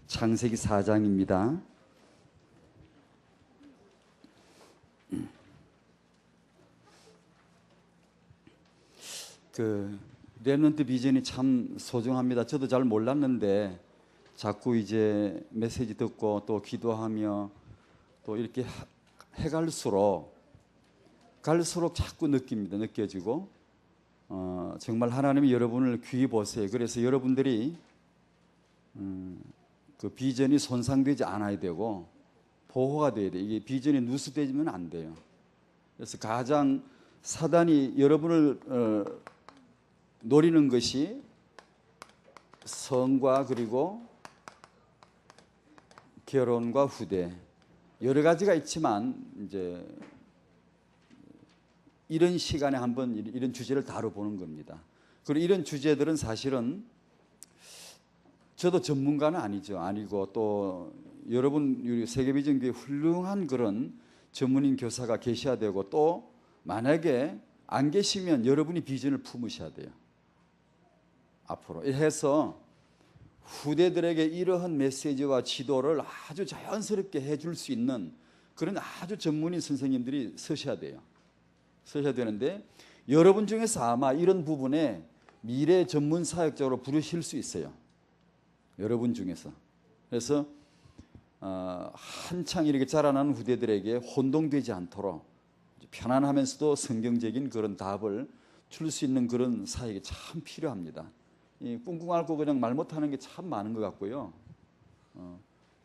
창세기 4장입니다. 렘넌트 비전이 참 소중합니다. 저도 잘 몰랐는데 자꾸 이제 메시지 듣고 또 기도하며 또 이렇게 해갈수록 자꾸 느껴지고 정말 하나님이 여러분을 귀히 보세요. 그래서 여러분들이 그 비전이 손상되지 않아야 되고 보호가 돼야 돼요. 이게 비전이 누수되면 안 돼요. 그래서 가장 사단이 여러분을 노리는 것이 성과 그리고 결혼과 후대 여러 가지가 있지만 이제 이런 시간에 한번 이런 주제를 다뤄보는 겁니다. 그리고 이런 주제들은 사실은 저도 전문가는 아니고 또 여러분 우리 세계비전교회 훌륭한 그런 전문인 교사가 계셔야 되고 또 만약에 안 계시면 여러분이 비전을 품으셔야 돼요. 앞으로 해서 후대들에게 이러한 메시지와 지도를 아주 자연스럽게 해줄 수 있는 그런 아주 전문인 선생님들이 서셔야 돼요. 서셔야 되는데 여러분 중에서 아마 이런 부분에 미래 전문 사역자로 부르실 수 있어요. 여러분 중에서. 그래서 한창 이렇게 자라나는 후대들에게 혼동되지 않도록 편안하면서도 성경적인 그런 답을 줄 수 있는 그런 사역이 참 필요합니다. 꿍꿍 앓고 그냥 말 못하는 게 참 많은 것 같고요.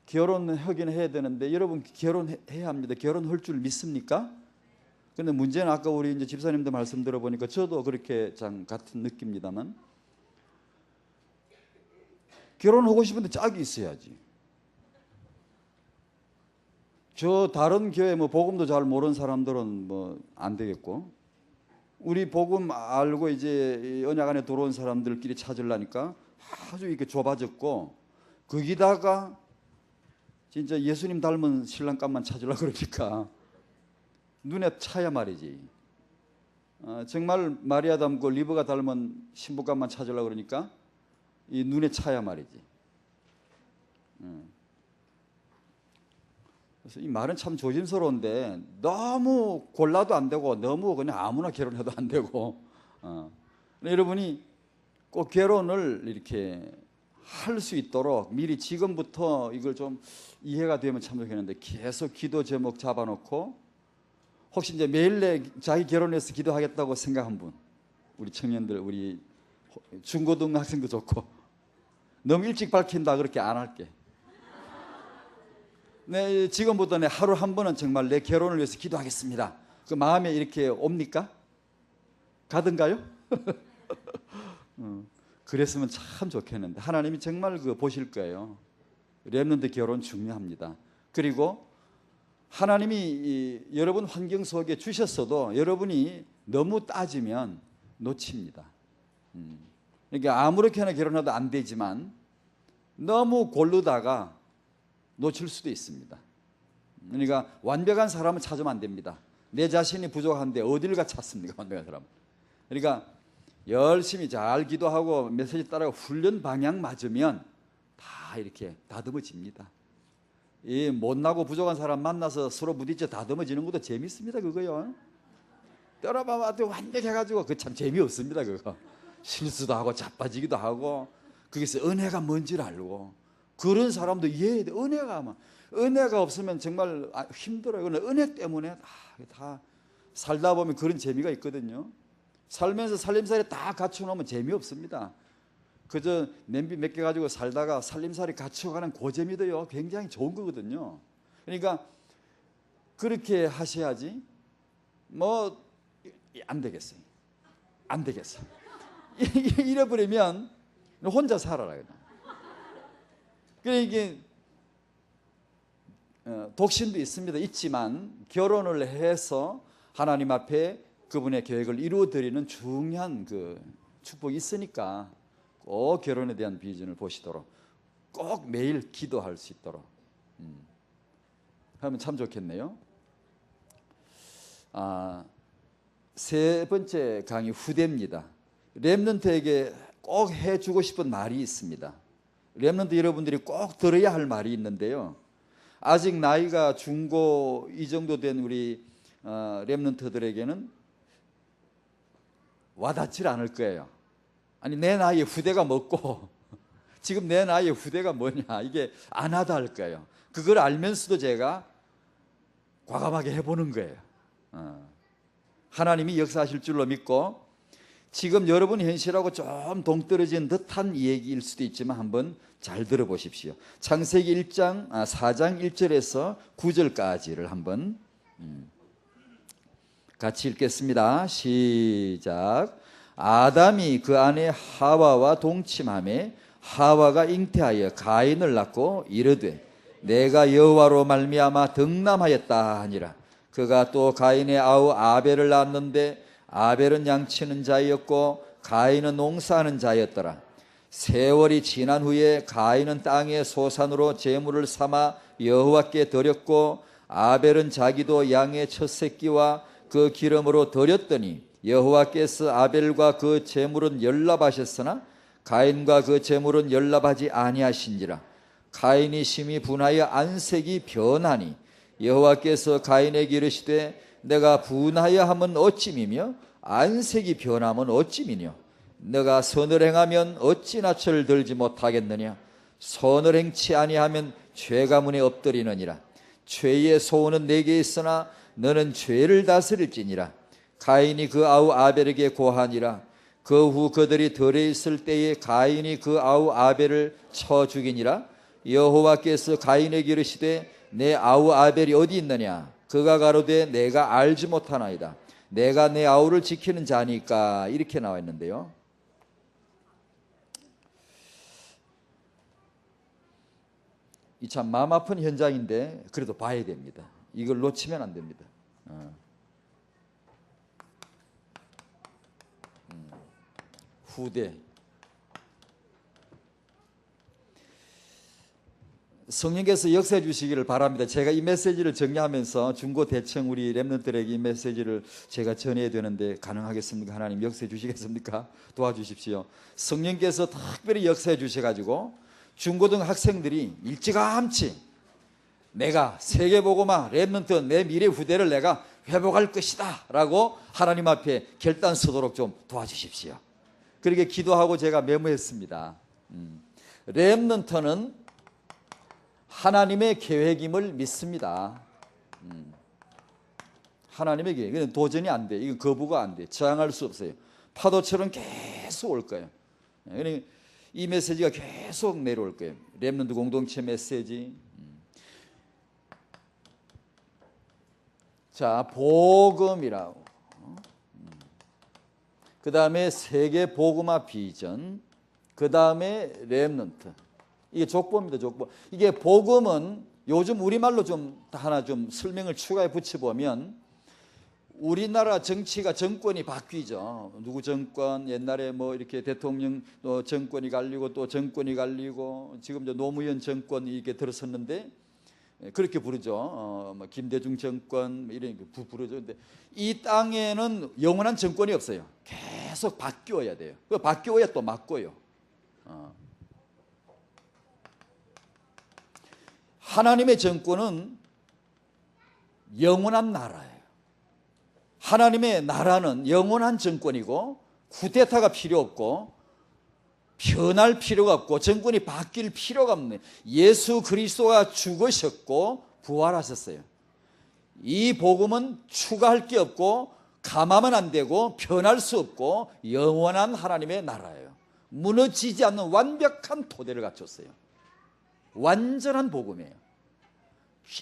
결혼하긴 해야 되는데 여러분 결혼해야 합니다. 결혼할 줄 믿습니까? 근데 문제는 아까 우리 이제 집사님들 말씀 들어보니까 저도 그렇게 참 같은 느낌입니다만 결혼하고 싶은데 짝이 있어야지. 저 다른 교회 뭐 복음도 잘 모르는 사람들은 뭐 안 되겠고 우리 복음 알고 이제 언약 안에 들어온 사람들끼리 찾으려니까 아주 이렇게 좁아졌고 거기다가 진짜 예수님 닮은 신랑감만 찾으려고 그러니까 눈에 차야 말이지. 정말 마리아 닮고 리브가 닮은 신부감만 찾으려고 그러니까 이 눈에 차야 말이지. 그래서 이 말은 참 조심스러운데 너무 골라도 안 되고 너무 그냥 아무나 결혼해도 안 되고 여러분이 꼭 결혼을 이렇게 할 수 있도록 미리 지금부터 이걸 좀 이해가 되면 참 좋겠는데 계속 기도 제목 잡아놓고 혹시 이제 매일 내 자기 결혼해서 기도하겠다고 생각한 분 우리 청년들 우리 중고등학생도 좋고 너무 일찍 밝힌다 그렇게 안 할게. 네, 지금부터 내 하루 한 번은 정말 내 결혼을 위해서 기도하겠습니다. 그 마음에 이렇게 옵니까? 가든가요? 그랬으면 참 좋겠는데 하나님이 정말 그거 보실 거예요. 렘넌트 결혼 중요합니다. 그리고 하나님이 여러분 환경 속에 주셨어도 여러분이 너무 따지면 놓칩니다. 그러니까 아무렇게나 결혼해도 안 되지만 너무 고르다가 놓칠 수도 있습니다. 그러니까 완벽한 사람을 찾으면 안 됩니다. 내 자신이 부족한데 어디를 가 찾습니까? 완벽한 사람. 그러니까 열심히 잘 기도하고 메시지 따라가고 훈련 방향 맞으면 다 이렇게 다듬어집니다. 이 못나고 부족한 사람 만나서 서로 부딪혀 다듬어지는 것도 재밌습니다. 그거요. 때려봐도 완벽해가지고 그 참 재미없습니다. 그거 실수도 하고 자빠지기도 하고 거기서 은혜가 뭔지를 알고 그런 사람도 이해해야 돼. 은혜가 없으면 정말 힘들어요. 은혜 때문에 다 살다 보면 그런 재미가 있거든요. 살면서 살림살이 다 갖춰놓으면 재미없습니다. 그저 냄비 몇 개 가지고 살다가 살림살이 갖춰가는 그 재미도요 굉장히 좋은 거거든요. 그러니까 그렇게 하셔야지 뭐 안 되겠어요. 안 되겠어. 이래버리면 혼자 살아라. 그러니까 이게 독신도 있지만 결혼을 해서 하나님 앞에 그분의 계획을 이루어드리는 중요한 그 축복이 있으니까 꼭 결혼에 대한 비전을 보시도록 꼭 매일 기도할 수 있도록 하면 참 좋겠네요. 세 번째 강의 후대입니다. 렘넌트에게 꼭 해주고 싶은 말이 있습니다. 렘넌트 여러분들이 꼭 들어야 할 말이 있는데요. 아직 나이가 중고 이 정도 된 우리 렘넌트들에게는 와닿질 않을 거예요. 아니, 내 나이에 후대가 뭐고 지금 내 나이에 후대가 뭐냐, 이게 안 하다 할 거예요. 그걸 알면서도 제가 과감하게 해보는 거예요. 하나님이 역사하실 줄로 믿고, 지금 여러분 현실하고 좀 동떨어진 듯한 얘기일 수도 있지만 한번 잘 들어보십시오. 창세기 4장 1절에서 9절까지를 한번 같이 읽겠습니다. 시작. 아담이 그 아내 하와와 동침하매 하와가 잉태하여 가인을 낳고 이르되 내가 여호와로 말미암아 득남하였다 하니라. 그가 또 가인의 아우 아벨을 낳았는데 아벨은 양치는 자였고 가인은 농사하는 자였더라. 세월이 지난 후에 가인은 땅의 소산으로 제물을 삼아 여호와께 드렸고 아벨은 자기도 양의 첫 새끼와 그 기름으로 드렸더니 여호와께서 아벨과 그 제물은 연락하셨으나 가인과 그 제물은 연락하지 아니하신지라. 가인이 심히 분하여 안색이 변하니 여호와께서 가인에게 이르시되 내가 분하여 하면 어찌미며 안색이 변하면 어찌미뇨. 너가 선을 행하면 어찌 낯을 들지 못하겠느냐. 선을 행치 아니하면 죄가문에 엎드리느니라. 죄의 소원은 내게 있으나 너는 죄를 다스릴지니라. 가인이 그 아우 아벨에게 고하니라. 그 후 그들이 들에 있을 때에 가인이 그 아우 아벨을 쳐 죽이니라. 여호와께서 가인에게 이르시되 내 아우 아벨이 어디 있느냐. 그가 가로되 내가 알지 못하나이다. 내가 내 아우를 지키는 자니까. 이렇게 나와 있는데요. 이 참 마음 아픈 현장인데 그래도 봐야 됩니다. 이걸 놓치면 안 됩니다. 후대. 성령께서 역사해 주시기를 바랍니다. 제가 이 메시지를 정리하면서 중고 대청 우리 렘넌트들에게 이 메시지를 제가 전해야 되는데 가능하겠습니까? 하나님 역사해 주시겠습니까? 도와주십시오. 성령께서 특별히 역사해 주셔가지고 중고등 학생들이 일찌감치 내가 세계복음화 렘넌트 내 미래 후대를 내가 회복할 것이다 라고 하나님 앞에 결단 서도록 좀 도와주십시오. 그렇게 기도하고 제가 메모했습니다. 렘넌트는 하나님의 계획임을 믿습니다. 하나님의 계획. 이건 도전이 안 돼. 이건 거부가 안 돼. 저항할 수 없어요. 파도처럼 계속 올 거예요. 그러니까 이 메시지가 계속 내려올 거예요. 렘넌트 공동체 메시지. 자, 복음이라고. 그 다음에 세계 복음화 비전. 그 다음에 렘넌트. 이게 족보입니다. 족보. 이게 복음은 요즘 우리말로 좀 하나 좀 설명을 추가해 붙여보면 우리나라 정치가 정권이 바뀌죠. 누구 정권, 옛날에 뭐 이렇게 대통령 정권이 갈리고 또 정권이 갈리고 지금 노무현 정권 이렇게 들어섰는데 그렇게 부르죠. 김대중 정권 이런 부르죠. 근데 이 땅에는 영원한 정권이 없어요. 계속 바뀌어야 돼요. 바뀌어야 또 맞고요. 하나님의 정권은 영원한 나라예요. 하나님의 나라는 영원한 정권이고 쿠데타가 필요 없고 변할 필요가 없고 정권이 바뀔 필요가 없네. 예수 그리스도가 죽으셨고 부활하셨어요. 이 복음은 추가할 게 없고 감하면 안 되고 변할 수 없고 영원한 하나님의 나라예요. 무너지지 않는 완벽한 토대를 갖췄어요. 완전한 복음이에요.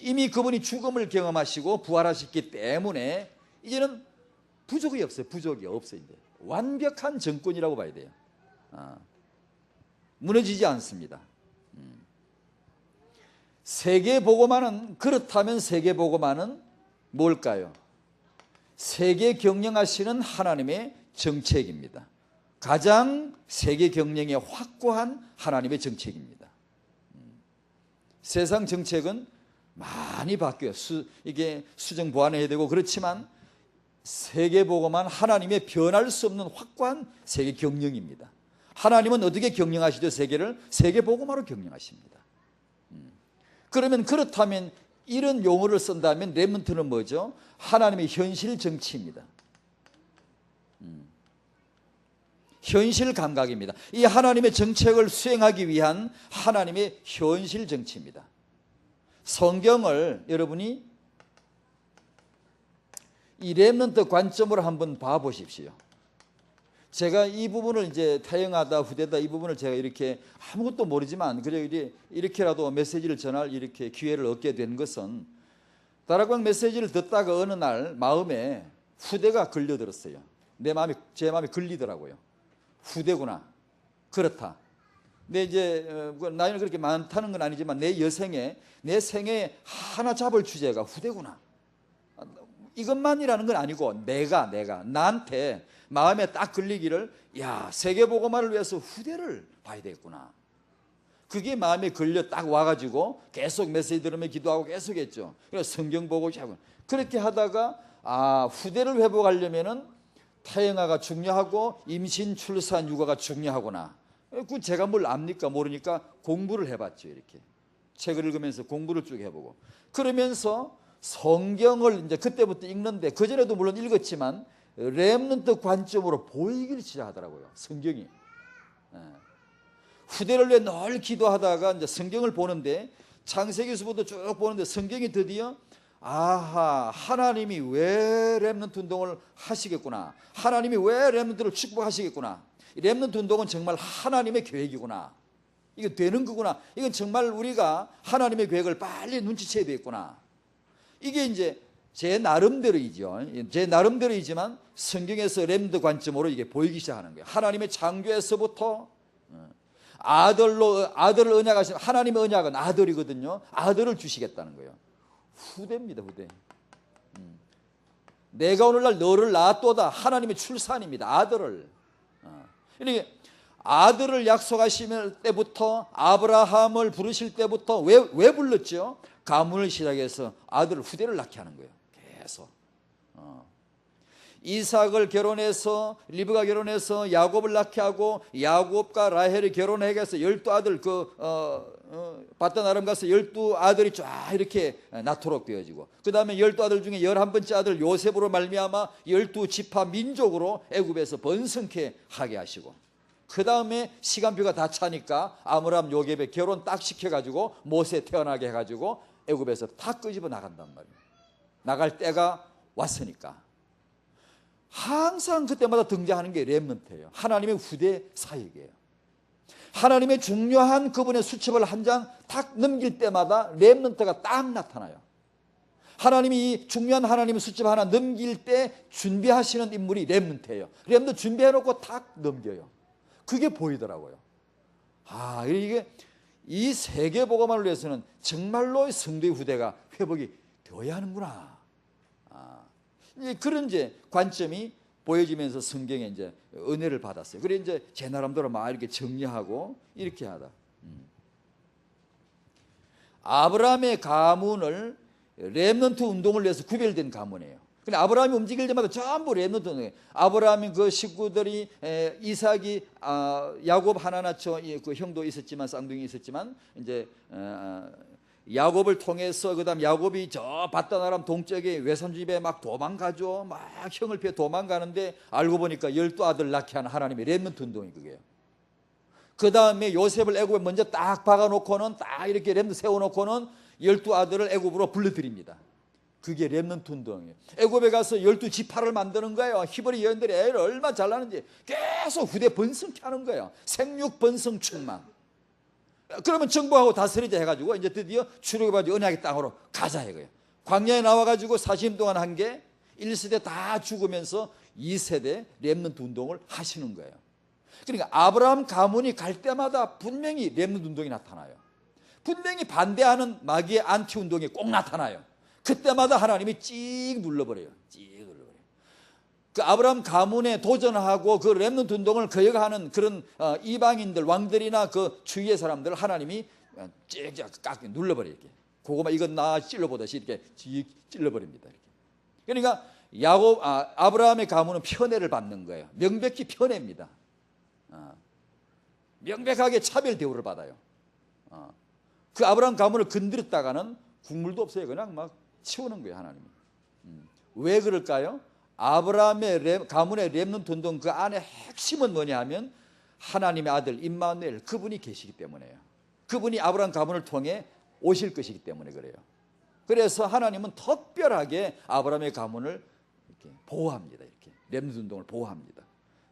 이미 그분이 죽음을 경험하시고 부활하셨기 때문에 이제는 부족이 없어요. 부족이 없어요. 이제 완벽한 정권이라고 봐야 돼요. 무너지지 않습니다. 세계복음화는 그렇다면 세계복음화는 뭘까요? 세계 경영하시는 하나님의 정책입니다. 가장 세계 경영에 확고한 하나님의 정책입니다. 세상 정책은 많이 바뀌어요. 이게 수정 보완해야 되고 그렇지만 세계복음화는 하나님의 변할 수 없는 확고한 세계 경영입니다. 하나님은 어떻게 경영하시죠? 세계를 세계복음화로 경영하십니다. 그러면 그렇다면 이런 용어를 쓴다면 렘넌트는 뭐죠? 하나님의 현실 정치입니다. 현실 감각입니다. 이 하나님의 정책을 수행하기 위한 하나님의 현실 정치입니다. 성경을 여러분이 이 렘넌트 관점으로 한번 봐보십시오. 제가 이 부분을 이제 타영하다 후대다 이 부분을 제가 이렇게 아무것도 모르지만 그래 이렇게라도 메시지를 전할 이렇게 기회를 얻게 된 것은 다락방 메시지를 듣다가 어느 날 마음에 후대가 걸려들었어요. 제 마음에 걸리더라고요. 후대구나. 그렇다. 근데 이제 나이는 그렇게 많다는 건 아니지만 내 생에 하나 잡을 주제가 후대구나. 이것만이라는 건 아니고 나한테 마음에 딱 걸리기를 야 세계복음화를 위해서 후대를 봐야 되겠구나. 그게 마음에 걸려 딱 와가지고 계속 메시지 들으며 기도하고 계속 했죠. 그래서 성경 보고 하고 그렇게 하다가 후대를 회복하려면은 태영아가 중요하고 임신, 출산, 육아가 중요하구나. 그 제가 뭘 압니까? 모르니까 공부를 해봤죠. 이렇게 책을 읽으면서 공부를 쭉 해보고 그러면서 성경을 이제 그때부터 읽는데 그 전에도 물론 읽었지만 렘넌트 관점으로 보이기를 시작하더라고요. 성경이. 후대를 위해 늘 기도하다가 이제 성경을 보는데 창세기서부터 쭉 보는데 성경이 드디어 하나님이 왜 렘넌트 운동을 하시겠구나. 하나님이 왜 렘넌트를 축복하시겠구나. 렘넌트 운동은 정말 하나님의 계획이구나. 이거 되는 거구나. 이건 정말 우리가 하나님의 계획을 빨리 눈치채야 되겠구나. 이게 이제 제 나름대로이죠. 제 나름대로이지만 성경에서 렘넌트 관점으로 이게 보이기 시작하는 거예요. 하나님의 창조에서부터 아들을 언약하신 하나님의 언약은 아들이거든요. 아들을 주시겠다는 거예요. 후대입니다. 후대. 내가 오늘날 너를 낳았도다. 하나님의 출산입니다. 아들을. 그러니까 아들을 약속하실 때부터 아브라함을 부르실 때부터 왜 불렀죠? 가문을 시작해서 아들을 후대를 낳게 하는 거예요. 계속. 이삭을 결혼해서 리브가 결혼해서 야곱을 낳게 하고 야곱과 라헬이 결혼해서 12아들 바단 아람 가서 12아들이 쫙 이렇게 낳도록 되어지고 그 다음에 12아들 중에 11번째 아들 요셉으로 말미암아 12지파 민족으로 애굽에서 번성케 하게 하시고 그 다음에 시간표가 다 차니까 아므람 요셉의 결혼 딱 시켜가지고 모세 태어나게 해가지고 애굽에서 다 끄집어 나간단 말이에요. 나갈 때가 왔으니까 항상 그때마다 등장하는 게 렘넌트예요. 하나님의 후대 사역이에요. 하나님의 중요한 그분의 수첩을 한 장 탁 넘길 때마다 렘넌트가 딱 나타나요. 하나님이 이 중요한 하나님의 수첩 하나 넘길 때 준비하시는 인물이 렘넌트예요. 렘넌트 준비해놓고 탁 넘겨요. 그게 보이더라고요. 이게 이 세계복음화를 위해서는 정말로 성도의 후대가 회복이 되어야 하는구나. 이제 그런 관점이 보여지면서 성경에 이제 은혜를 받았어요. 그래 이제 제 나름대로 막 이렇게 정리하고 이렇게 하다. 아브라함의 가문을 렘넌트 운동을 위해서 구별된 가문이에요. 근데 아브라함이 움직일 때마다 전부 렘넌트 운동이에요. 아브라함이 그 식구들이 이삭이 야곱 하나 낳죠. 그 형도 있었지만 쌍둥이 있었지만 이제 야곱을 통해서 그다음 야곱이 저 바단 아람 동쪽에 외삼 집에 막 도망가죠. 막 형을 피해 도망가는데 알고 보니까 12아들 낳게 하는 하나님의 렘넌트 운동이 그게요. 그 다음에 요셉을 애굽에 먼저 딱 박아놓고는 딱 이렇게 렘넌트 세워놓고는 12아들을 애굽으로 불러들입니다. 그게 렘넌트 운동이에요. 애굽에 가서 12지파를 만드는 거예요. 히브리 여인들이 애를 얼마나 잘나는지 계속 후대 번성케 하는 거예요. 생육 번성 충만. 그러면 정복하고 다스리자 해가지고 이제 드디어 출애굽하지 언약의 땅으로 가자 이거예요. 광야에 나와가지고 40년 동안 한 게 1세대 다 죽으면서 2세대 렘넌트 운동을 하시는 거예요. 그러니까 아브라함 가문이 갈 때마다 분명히 렘넌트 운동이 나타나요. 분명히 반대하는 마귀의 안티 운동이 꼭 나타나요. 그때마다 하나님이 찍 눌러버려요. 그 아브라함 가문에 도전하고 그 렘넌트 운동을 거역하는 그런 이방인들 왕들이나 그 주위의 사람들을 하나님이 쫙 눌러버려요. 이렇게 고구마 이건 나 찔러보듯이 이렇게 찔러버립니다. 이렇게. 그러니까 아브라함의 가문은 편애를 받는 거예요. 명백히 편애입니다. 명백하게 차별 대우를 받아요. 그 아브라함 가문을 건드렸다가는 국물도 없어요. 그냥 막 치우는 거예요, 하나님이. 왜 그럴까요? 아브라함의 가문의 렘넌트 운동 그 안에 핵심은 뭐냐 하면 하나님의 아들 임마누엘 그분이 계시기 때문에요. 그분이 아브라함 가문을 통해 오실 것이기 때문에 그래요. 그래서 하나님은 특별하게 아브라함의 가문을 이렇게 보호합니다. 이렇게 렘넌트 운동을 보호합니다.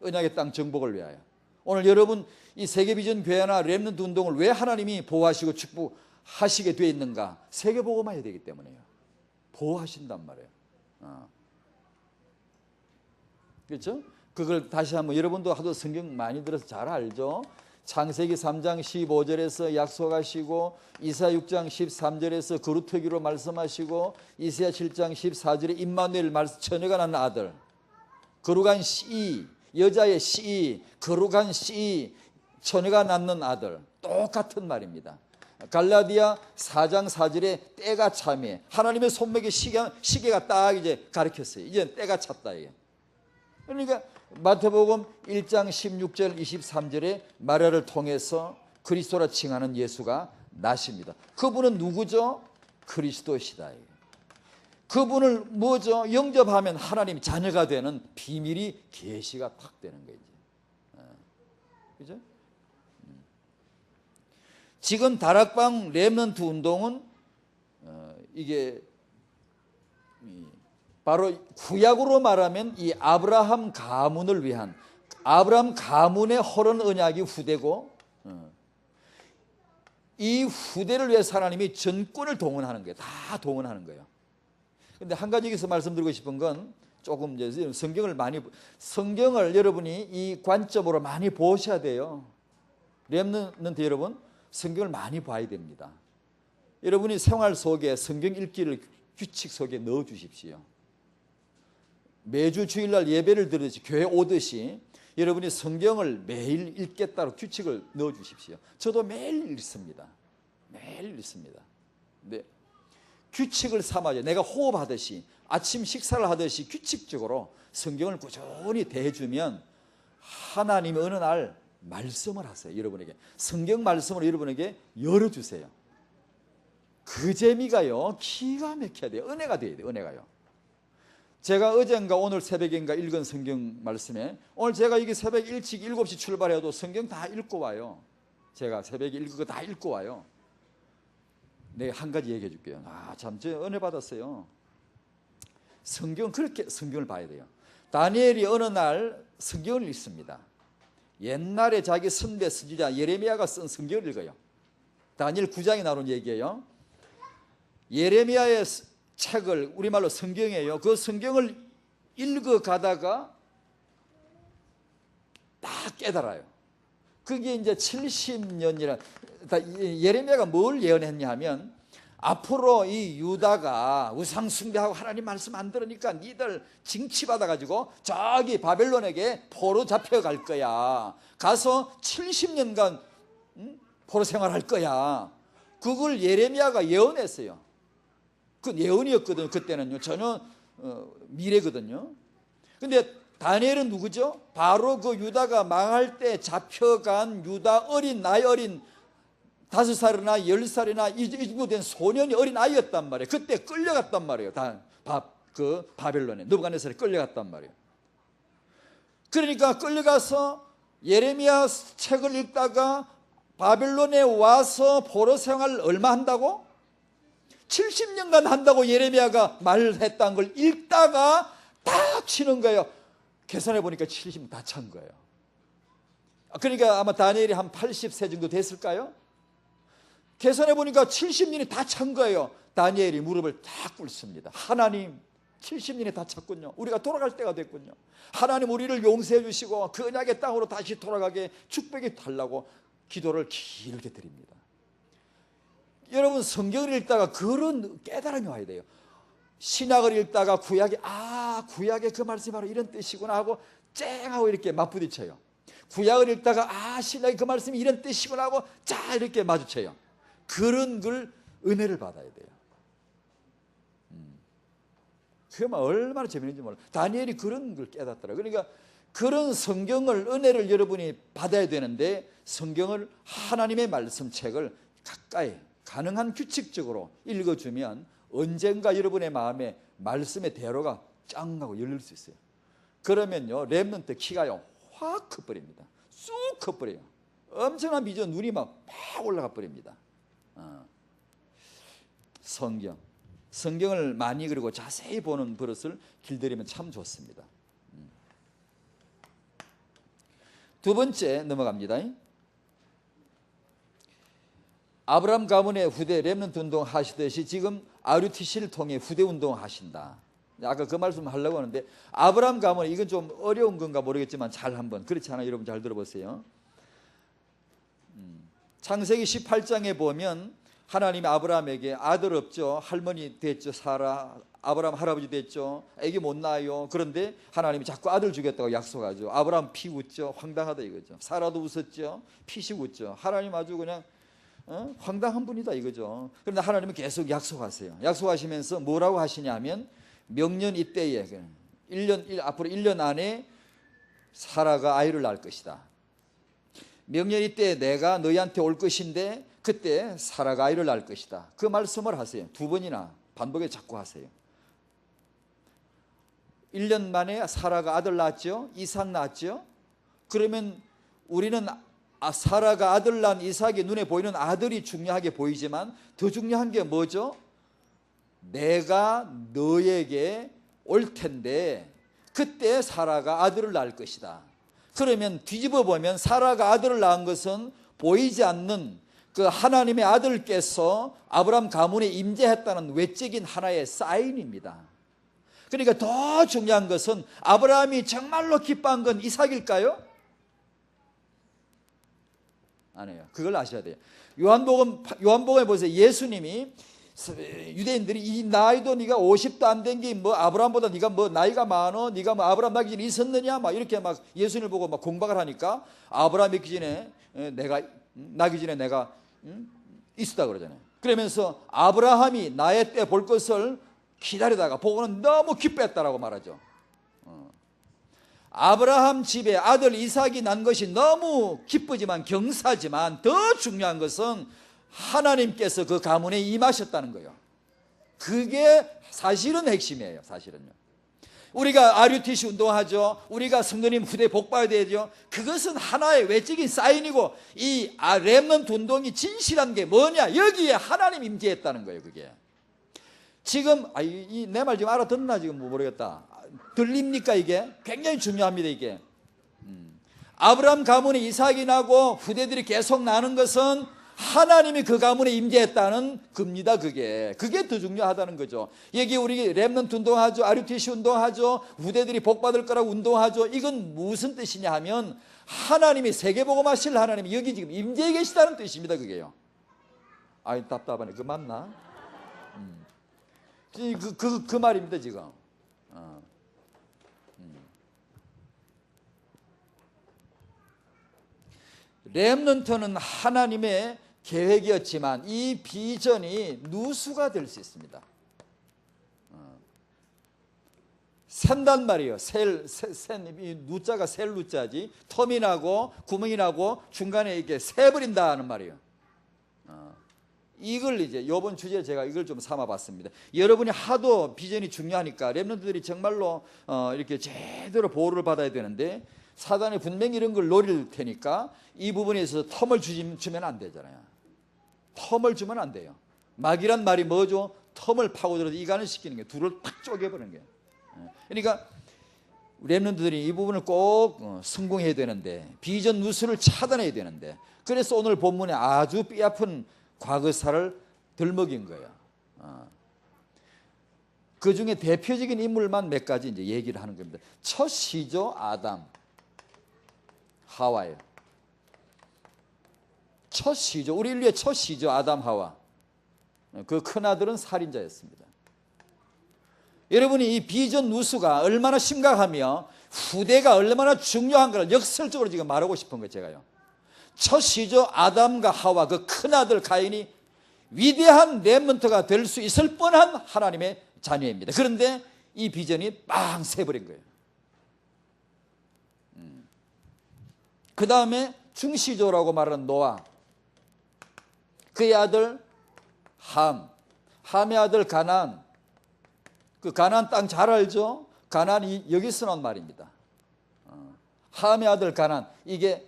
언약의 땅 정복을 위하여. 오늘 여러분 이 세계비전 교회나 렘넌트 운동을 왜 하나님이 보호하시고 축복하시게 되어 있는가? 세계복음화 해야 되기 때문에요. 보호하신단 말이에요. 그렇죠? 그걸 다시 한번 여러분도 하도 성경 많이 들어서 잘 알죠? 창세기 3장 15절에서 약속하시고 이사야 6장 13절에서 거루터기로 말씀하시고 이사야 7장 14절에 임마누엘 처녀가 낳는 아들 거룩한 씨 여자의 씨 거룩한 씨 처녀가 낳는 아들 똑같은 말입니다. 갈라디아 4장 4절에 때가 참에 하나님의 손목에 시계가 딱 이제 가르쳤어요. 이제 때가 찼다 이게. 그러니까 마태복음 1장 16절 23절에 마리아를 통해서 그리스도라 칭하는 예수가 나십니다. 그분은 누구죠? 그리스도시다. 그분을 뭐죠? 영접하면 하나님 자녀가 되는 비밀이 계시가 탁 되는 거죠. 그죠? 지금 다락방 렘넌트 운동은 이게 바로 구약으로 말하면 이 아브라함 가문을 위한 아브라함 가문의 허른 언약이 후대고 이 후대를 위해서 하나님이 전권을 동원하는 거예요. 다 동원하는 거예요. 그런데 한 가지 여기서 말씀드리고 싶은 건 조금 이제 성경을 여러분이 이 관점으로 많이 보셔야 돼요. 렘넌트 여러분 성경을 많이 봐야 됩니다. 여러분이 생활 속에 성경 읽기를 규칙 속에 넣어 주십시오. 매주 주일날 예배를 드리듯이 교회 오듯이 여러분이 성경을 매일 읽겠다고 규칙을 넣어 주십시오. 저도 매일 읽습니다. 매일 읽습니다. 네. 규칙을 삼아요. 내가 호흡하듯이 아침 식사를 하듯이 규칙적으로 성경을 꾸준히 대해주면 하나님이 어느 날 말씀을 하세요. 여러분에게 성경 말씀을 여러분에게 열어주세요. 그 재미가요 기가 막혀야 돼요. 은혜가 돼야 돼요. 은혜가요. 제가 어젠가 오늘 새벽인가 읽은 성경 말씀에 오늘 제가 이게 새벽 일찍 7시 출발해도 성경 다 읽고 와요. 제가 새벽에 읽은 거 다 읽고 와요. 내가 한 가지 얘기해 줄게요. 참 저 은혜 받았어요. 성경은 그렇게 성경을 봐야 돼요. 다니엘이 어느 날 성경을 읽습니다. 옛날에 자기 선배 선지자 예레미야가 쓴 성경을 읽어요. 다니엘 9장에 나오는 얘기예요. 예레미야의 책을 우리말로 성경이에요. 그 성경을 읽어가다가 딱 깨달아요. 그게 이제 70년이라 예레미야가 뭘 예언했냐 하면 앞으로 이 유다가 우상 숭배하고 하나님 말씀 안 들으니까 니들 징치받아 가지고 저기 바벨론에게 포로 잡혀갈 거야. 가서 70년간 포로 생활할 거야. 그걸 예레미야가 예언했어요. 그 예언이었거든요. 그때는요. 전혀 미래거든요. 근데 다니엘은 누구죠? 바로 그 유다가 망할 때 잡혀간 유다 나이 어린 5살이나 10살이나 이 정도 된 소년이 어린 아이였단 말이에요. 그때 끌려갔단 말이에요. 그 바벨론에 느부갓네살에 끌려갔단 말이에요. 그러니까 끌려가서 예레미야 책을 읽다가 바벨론에 와서 포로 생활을 얼마 한다고? 70년간 한다고 예레미야가 말했다는 걸 읽다가 딱 치는 거예요. 계산해 보니까 70년 다 찬 거예요. 그러니까 아마 다니엘이 한 80세 정도 됐을까요? 계산해 보니까 70년이 다 찬 거예요. 다니엘이 무릎을 딱 꿇습니다. 하나님 70년이 다 찼군요. 우리가 돌아갈 때가 됐군요. 하나님 우리를 용서해 주시고 그 언약의 땅으로 다시 돌아가게 축복해 달라고 기도를 길게 드립니다. 여러분 성경을 읽다가 그런 깨달음이 와야 돼요. 신약을 읽다가 구약의 그 말씀이 바로 이런 뜻이구나 하고 쨍하고 이렇게 맞부딪혀요. 구약을 읽다가 신약의 그 말씀이 이런 뜻이구나 하고 자 이렇게 마주쳐요. 그런 걸 은혜를 받아야 돼요. 그게 얼마나 재미있는지 몰라요. 다니엘이 그런 걸 깨닫더라고요. 그러니까 그런 성경을, 은혜를 여러분이 받아야 되는데, 성경을, 하나님의 말씀책을 가까이 가능한 규칙적으로 읽어주면 언젠가 여러분의 마음에 말씀의 대로가 짱 하고 열릴 수 있어요. 그러면요, 렘넌트 키가요 확 커버립니다. 쑥 커버려요. 엄청난 비전, 눈이 막 올라가 버립니다. 성경을 많이 그리고 자세히 보는 버릇을 길들이면 참 좋습니다. 두 번째 넘어갑니다. 아브라함 가문의 후대 렘넌트 운동 하시듯이 지금 RUTC를 통해 후대 운동 하신다. 아까 그 말씀 하려고 하는데, 아브라함 가문, 이건 좀 어려운 건가 모르겠지만 잘 한번, 그렇지 않아요? 여러분 잘 들어보세요. 창세기 18장에 보면 하나님이 아브라함에게 아들 없죠, 할머니 됐죠, 사라, 아브라함 할아버지 됐죠, 애기 못 낳아요. 그런데 하나님이 자꾸 아들 주겠다고 약속하죠. 아브라함 피 웃죠. 황당하다 이거죠. 사라도 웃었죠. 피식 웃죠. 하나님 아주 그냥 황당한 분이다 이거죠. 그런데 하나님은 계속 약속하세요. 약속하시면서 뭐라고 하시냐면, 명년 이때에 1년, 앞으로 1년 안에 사라가 아이를 낳을 것이다. 명년 이때에 내가 너희한테 올 것인데 그때 사라가 아이를 낳을 것이다. 그 말씀을 하세요. 두 번이나 반복에 자꾸 하세요. 1년 만에 사라가 아들 낳았죠. 이삭 낳았죠. 그러면 우리는 사라가 아들 낳은 이삭의 눈에 보이는 아들이 중요하게 보이지만 더 중요한 게 뭐죠? 내가 너에게 올 텐데 그때 사라가 아들을 낳을 것이다. 그러면 뒤집어 보면 사라가 아들을 낳은 것은 보이지 않는 그 하나님의 아들께서 아브라함 가문에 임재했다는 외적인 하나의 사인입니다. 그러니까 더 중요한 것은 아브라함이 정말로 기뻐한 건 이삭일까요? 아니에요. 그걸 아셔야 돼요. 요한복음에 보세요. 예수님이 유대인들이 이 나이도 네가 50도 안 된 게 뭐 아브라함보다 네가 뭐 나이가 많어, 네가 뭐 아브라함 나기 전에 있었느냐, 막 이렇게 막 예수님을 보고 막 공박을 하니까, 아브라함 있기 전에 내가 나기 전에 내가 있었다 그러잖아요. 그러면서 아브라함이 나의 때 볼 것을 기다리다가 보고는 너무 기뻐했다라고 말하죠. 아브라함 집에 아들 이삭이 난 것이 너무 기쁘지만 경사지만 더 중요한 것은 하나님께서 그 가문에 임하셨다는 거예요. 그게 사실은 핵심이에요. 사실은요. 우리가 RUTC 운동하죠. 우리가 성도님 후대 복받아야 되죠. 그것은 하나의 외적인 사인이고, 이 렘넌트 운동이 진실한 게 뭐냐? 여기에 하나님 임재했다는 거예요. 그게 지금 내 말 지금 알아듣나 지금 모르겠다. 들립니까? 이게 굉장히 중요합니다. 이게 아브라함 가문에 이삭이 나고 후대들이 계속 나는 것은 하나님이 그 가문에 임재했다는 겁니다. 그게 더 중요하다는 거죠. 여기 우리 렘넌트 운동하죠. RUTC 운동하죠. 후대들이 복받을 거라고 운동하죠. 이건 무슨 뜻이냐 하면 하나님이 세계복음하실 하나님이 여기 지금 임재해 계시다는 뜻입니다. 그게요. 아이 답답하네. 그 맞나? 그 말입니다 지금. 렘넌트는 하나님의 계획이었지만 이 비전이 누수가 될 수 있습니다. 샌단 말이에요. 이 누자가 셀 누자지. 텀이 나고 구멍이 나고 중간에 이렇게 새버린다 하는 말이에요. 이걸 이제 이번 주제에 제가 이걸 좀 삼아봤습니다. 여러분이 하도 비전이 중요하니까 렘넌트들이 정말로 이렇게 제대로 보호를 받아야 되는데, 사단이 분명히 이런 걸 노릴 테니까 이 부분에 있어서 텀을 주면 안 되잖아요. 텀을 주면 안 돼요. 막이란 말이 뭐죠? 텀을 파고들어서 이간을 시키는 게, 둘을 팍 쪼개버리는 거예요. 그러니까 렘넌트들이 이 부분을 꼭 성공해야 되는데, 비전 누수를 차단해야 되는데, 그래서 오늘 본문에 아주 뼈아픈 과거사를 덜먹인 거예요. 그 중에 대표적인 인물만 몇 가지 이제 얘기를 하는 겁니다. 첫 시조 아담, 하와예요. 첫 시조, 우리 인류의 첫 시조 아담, 하와. 그 큰아들은 살인자였습니다. 여러분이 이 비전 누수가 얼마나 심각하며 후대가 얼마나 중요한가를 역설적으로 지금 말하고 싶은 거예요. 제가요. 첫 시조 아담과 하와, 그 큰아들 가인이 위대한 렘넌트가 될 수 있을 뻔한 하나님의 자녀입니다. 그런데 이 비전이 빵 새버린 거예요. 그 다음에 중시조라고 말하는 노아, 그의 아들 함의 아들 가나안. 그 가나안 땅 잘 알죠? 가나안이 여기서 나온 말입니다. 함의 아들 가나안, 이게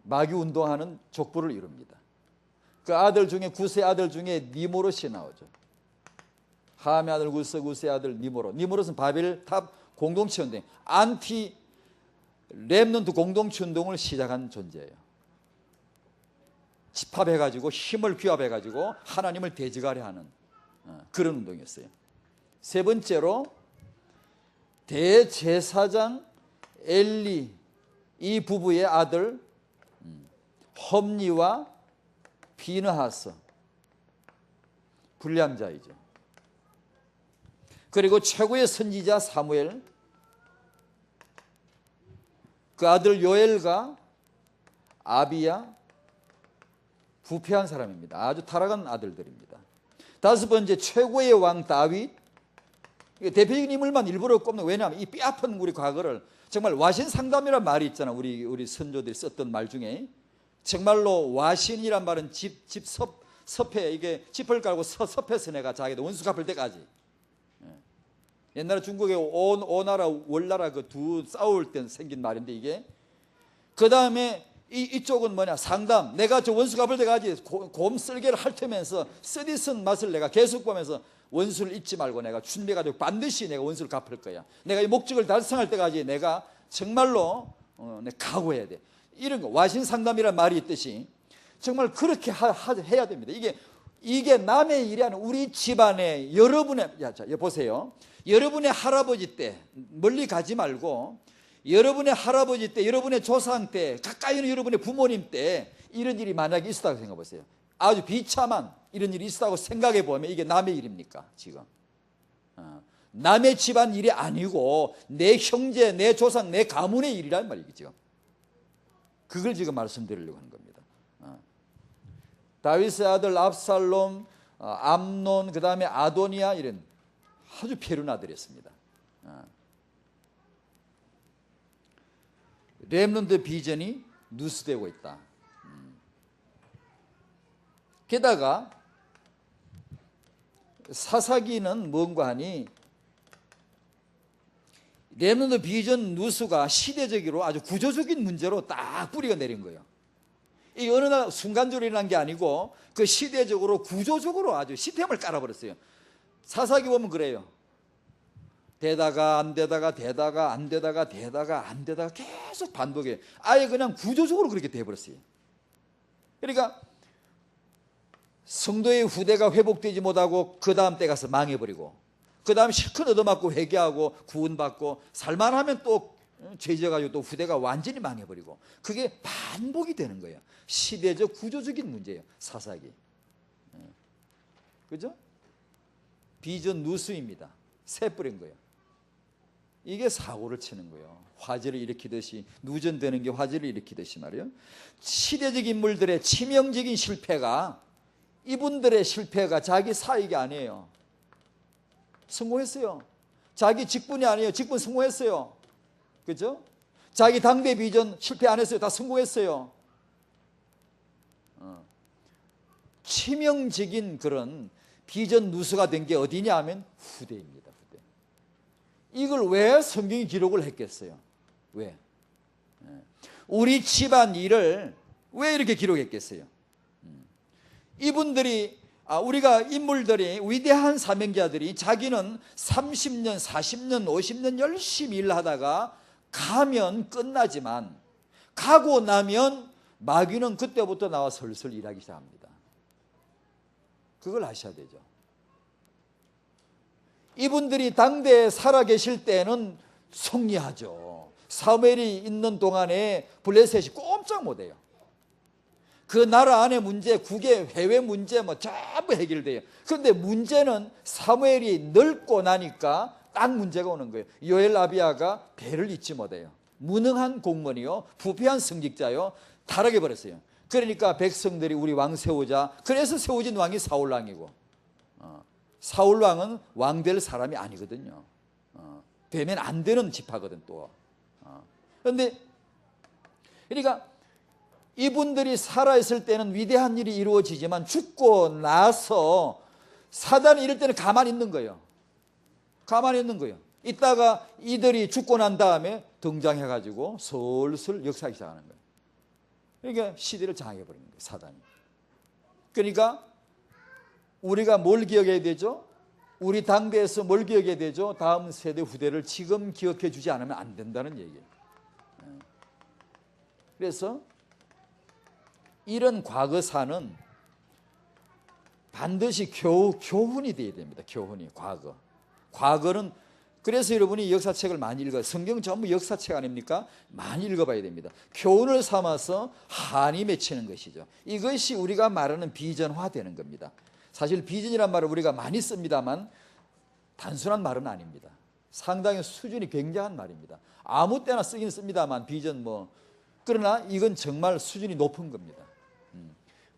마귀 운동하는 족보를 이룹니다. 그 아들 중에 구스의 아들 중에 니모롯이 나오죠. 함의 아들 구스, 구스의 아들 니모롯. 니모롯은 바벨탑 공동체 운동, 안티 렘넌트 공동체 운동을 시작한 존재예요. 집합해가지고 힘을 규합해가지고 하나님을 대적하려 하는 그런 운동이었어요. 세 번째로 대제사장 엘리, 이 부부의 아들 험리와 비느하스, 불량자이죠. 그리고 최고의 선지자 사무엘, 그 아들 요엘과 아비야, 부패한 사람입니다. 아주 타락한 아들들입니다. 다섯 번째, 최고의 왕 다윗. 대표적인 인물만 일부러 꼽는, 왜냐하면 이 뼈아픈 우리 과거를, 정말 와신상담이란 말이 있잖아. 우리 선조들이 썼던 말 중에 정말로 와신이란 말은 섭해, 이게 짚을 깔고 섭해서 내가 자기도 원수 갚을 때까지. 옛날에 중국의 오나라 월나라 그 두 싸울 때 생긴 말인데, 이게 그 다음에 이쪽은 뭐냐, 상담. 내가 저 원수 갚을 때까지 곰 쓸개를 핥으면서 쓰디쓴 맛을 내가 계속 보면서 원수를 잊지 말고 내가 준비해가지고 반드시 내가 원수를 갚을 거야. 내가 이 목적을 달성할 때까지 내가 정말로 내가 각오해야 돼. 이런 거, 와신상담이라는 말이 있듯이 정말 그렇게 해야 됩니다. 이게 남의 일이 아니라 우리 집안에 여러분의, 자, 보세요. 여러분의 할아버지 때 멀리 가지 말고, 여러분의 할아버지 때, 여러분의 조상 때, 가까이 있는 여러분의 부모님 때 이런 일이 만약에 있었다고 생각해 보세요. 아주 비참한 이런 일이 있었다고 생각해 보면 이게 남의 일입니까? 지금 남의 집안 일이 아니고 내 형제, 내 조상, 내 가문의 일이란 말이죠. 그걸 지금 말씀드리려고 하는 겁니다. 다윗의 아들 압살롬, 암논, 그 다음에 아도니아, 이런 아주 패륜 아들이었습니다. 렘넌트 비전이 누스되고 있다. 게다가 사사기는 뭔가 하니, 렘넌트 비전 누수가 시대적으로 아주 구조적인 문제로 딱 뿌리가 내린 거예요. 이 어느 날 순간적으로 일어난 게 아니고 그 시대적으로 구조적으로 아주 시스템을 깔아버렸어요. 사사기 보면 그래요. 되다가 안 되다가 되다가 안 되다가 되다가 안 되다가 계속 반복해요. 아예 그냥 구조적으로 그렇게 돼버렸어요. 그러니까 성도의 후대가 회복되지 못하고 그 다음 때 가서 망해버리고, 그 다음 실컷 얻어맞고 회개하고 구원받고 살만하면 또 죄져가지고 또 후대가 완전히 망해버리고, 그게 반복이 되는 거예요. 시대적 구조적인 문제예요. 사사기. 그죠? 비전 누수입니다. 새 뿌린 거예요. 이게 사고를 치는 거예요. 화재를 일으키듯이, 누전되는 게 화재를 일으키듯이 말이에요. 시대적 인물들의 치명적인 실패가, 이분들의 실패가 자기 사익이 아니에요. 성공했어요. 자기 직분이 아니에요. 직분 성공했어요. 그죠? 자기 당대 비전 실패 안 했어요. 다 성공했어요. 치명적인 그런 비전 누수가 된 게 어디냐 하면 후대입니다. 후대. 이걸 왜 성경이 기록을 했겠어요? 왜? 우리 집안 일을 왜 이렇게 기록했겠어요? 이분들이, 우리가 인물들이, 위대한 사명자들이 자기는 30년, 40년, 50년 열심히 일하다가 가면 끝나지만, 가고 나면 마귀는 그때부터 나와 슬슬 일하기 시작합니다. 그걸 아셔야 되죠. 이분들이 당대에 살아계실 때는 승리하죠. 사무엘이 있는 동안에 블레셋이 꼼짝 못해요. 그 나라 안의 문제, 국의 해외 문제 뭐 전부 해결돼요. 그런데 문제는 사무엘이 늙고 나니까 딱 문제가 오는 거예요. 요엘 아비야가 배를 잇지 못해요. 무능한 공무원이요, 부패한 성직자요, 타락해 버렸어요. 그러니까 백성들이 우리 왕 세우자. 그래서 세워진 왕이 사울왕이고, 사울왕은 왕 될 사람이 아니거든요. 되면 안 되는 지파거든 또. 그런데 그러니까 이분들이 살아있을 때는 위대한 일이 이루어지지만 죽고 나서 사단이 이럴 때는 가만히 있는 거예요. 가만히 있는 거예요. 이따가 이들이 죽고 난 다음에 등장해가지고 슬슬 역사하기 시작하는 거예요. 그러니까 시대를 장악해버리는 거예요, 사단이. 그러니까 우리가 뭘 기억해야 되죠? 우리 당대에서 뭘 기억해야 되죠? 다음 세대 후대를 지금 기억해 주지 않으면 안 된다는 얘기예요. 그래서 이런 과거사는 반드시 교훈이 되어야 됩니다. 교훈이, 과거는. 그래서 여러분이 역사책을 많이 읽어요. 성경 전부 역사책 아닙니까? 많이 읽어봐야 됩니다. 교훈을 삼아서 한이 맺히는 것이죠. 이것이 우리가 말하는 비전화되는 겁니다. 사실 비전이란 말을 우리가 많이 씁니다만 단순한 말은 아닙니다. 상당히 수준이 굉장한 말입니다. 아무 때나 쓰긴 씁니다만 비전 그러나 이건 정말 수준이 높은 겁니다.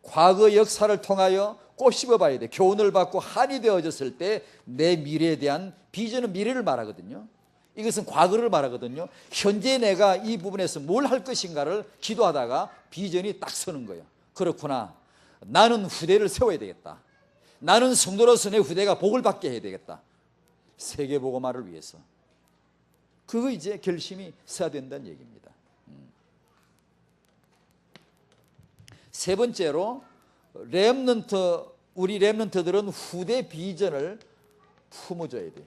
과거 역사를 통하여 꼬집어 봐야 돼. 교훈을 받고 한이 되어졌을 때 내 미래에 대한 비전은 미래를 말하거든요. 이것은 과거를 말하거든요. 현재 내가 이 부분에서 뭘 할 것인가를 기도하다가 비전이 딱 서는 거예요. 그렇구나. 나는 후대를 세워야 되겠다. 나는 성도로서 내 후대가 복을 받게 해야 되겠다. 세계복음화를 위해서. 그거 이제 결심이 서야 된다는 얘기입니다. 세 번째로 우리 렘넌트들은 후대 비전을 품어줘야 돼요.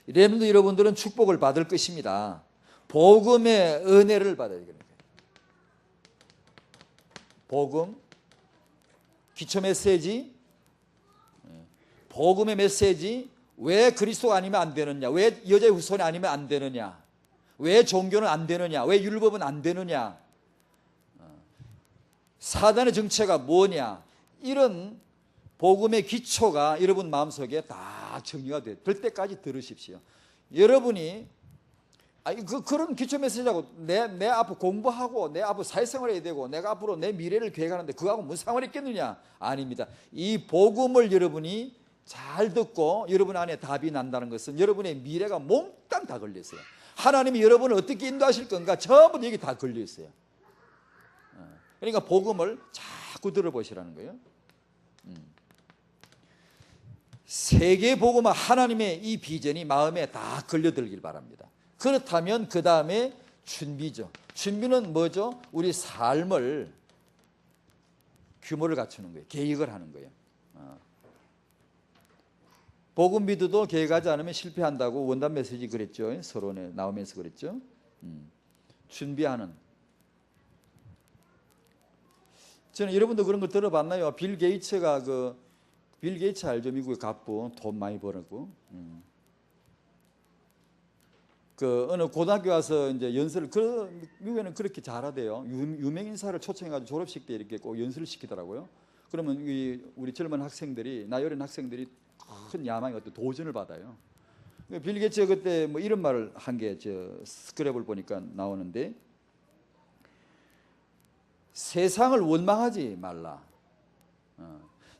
렘넌트 여러분들은 축복을 받을 것입니다. 복음의 은혜를 받아야 돼요. 복음, 기초 메시지, 복음의 메시지, 왜 그리스도가 아니면 안 되느냐, 왜 여자의 후손이 아니면 안 되느냐, 왜 종교는 안 되느냐, 왜 율법은 안 되느냐, 사단의 정체가 뭐냐, 이런 복음의 기초가 여러분 마음속에 다 정리가 될 때까지 들으십시오. 여러분이 그런 기초 메시지하고 내 앞으로 공부하고 내 앞으로 사회생활 해야 되고 내가 앞으로 내 미래를 계획하는데 그거하고 무슨 상관이 있겠느냐? 아닙니다. 이 복음을 여러분이 잘 듣고 여러분 안에 답이 난다는 것은 여러분의 미래가 몽땅 다 걸려있어요. 하나님이 여러분을 어떻게 인도하실 건가 전부 여기 다 걸려있어요. 그러니까 복음을 자꾸 들어보시라는 거예요. 세계 복음화 하나님의 이 비전이 마음에 다 걸려들길 바랍니다. 그렇다면 그 다음에 준비죠. 준비는 뭐죠? 우리 삶을 규모를 갖추는 거예요. 계획을 하는 거예요. 복음 미드도 계획하지 않으면 실패한다고 원단 메시지 그랬죠. 서론에 나오면서 그랬죠. 준비하는. 저는 여러분도 그런 거 들어봤나요? 빌 게이츠가 빌 게이츠 알죠? 미국의 갑부, 돈 많이 벌었고. 어느 고등학교 와서 이제 연설을, 미국에는 그렇게 잘하대요. 유명 인사를 초청해가지고 졸업식 때 이렇게 꼭 연설을 시키더라고요. 그러면 우리 젊은 학생들이, 나이 어린 학생들이 큰 야망의 어떤 도전을 받아요. 빌 게이츠가 그때 이런 말을 한 게 스크랩을 보니까 나오는데, 세상을 원망하지 말라.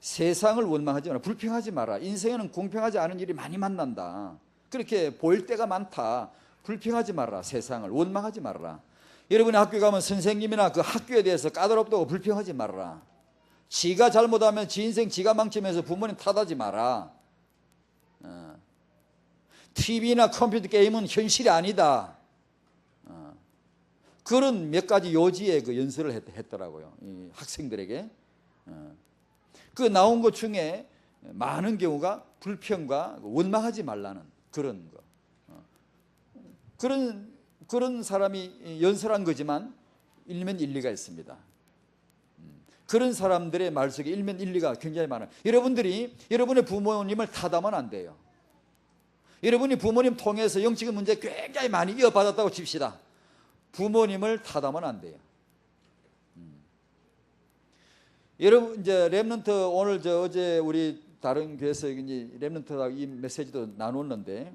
세상을 원망하지 마라. 불평하지 마라. 인생에는 공평하지 않은 일이 많이 만난다. 그렇게 보일 때가 많다. 불평하지 말라. 세상을 원망하지 말라. 여러분이 학교 가면 선생님이나 그 학교에 대해서 까다롭다고 불평하지 말라. 지가 잘못하면 지 인생 지가 망치면서 부모님 탓하지 마라. TV나 컴퓨터 게임은 현실이 아니다. 그런 몇 가지 요지의 연설을 했더라고요. 이 학생들에게. 그 나온 것 중에 많은 경우가 불평과 원망하지 말라는 그런 거. 그런 사람이 연설한 거지만 일면 일리가 있습니다. 그런 사람들의 말 속에 일면 일리가 굉장히 많아요. 여러분들이 여러분의 부모님을 타담하면 안 돼요. 여러분이 부모님 통해서 영적인 문제 굉장히 많이 이어받았다고 칩시다. 부모님을 타담하면 안 돼요. 여러분 이제 렘넌트 오늘 어제 우리 다른 교회에서 이제 렘넌트하고 이 메시지도 나눴는데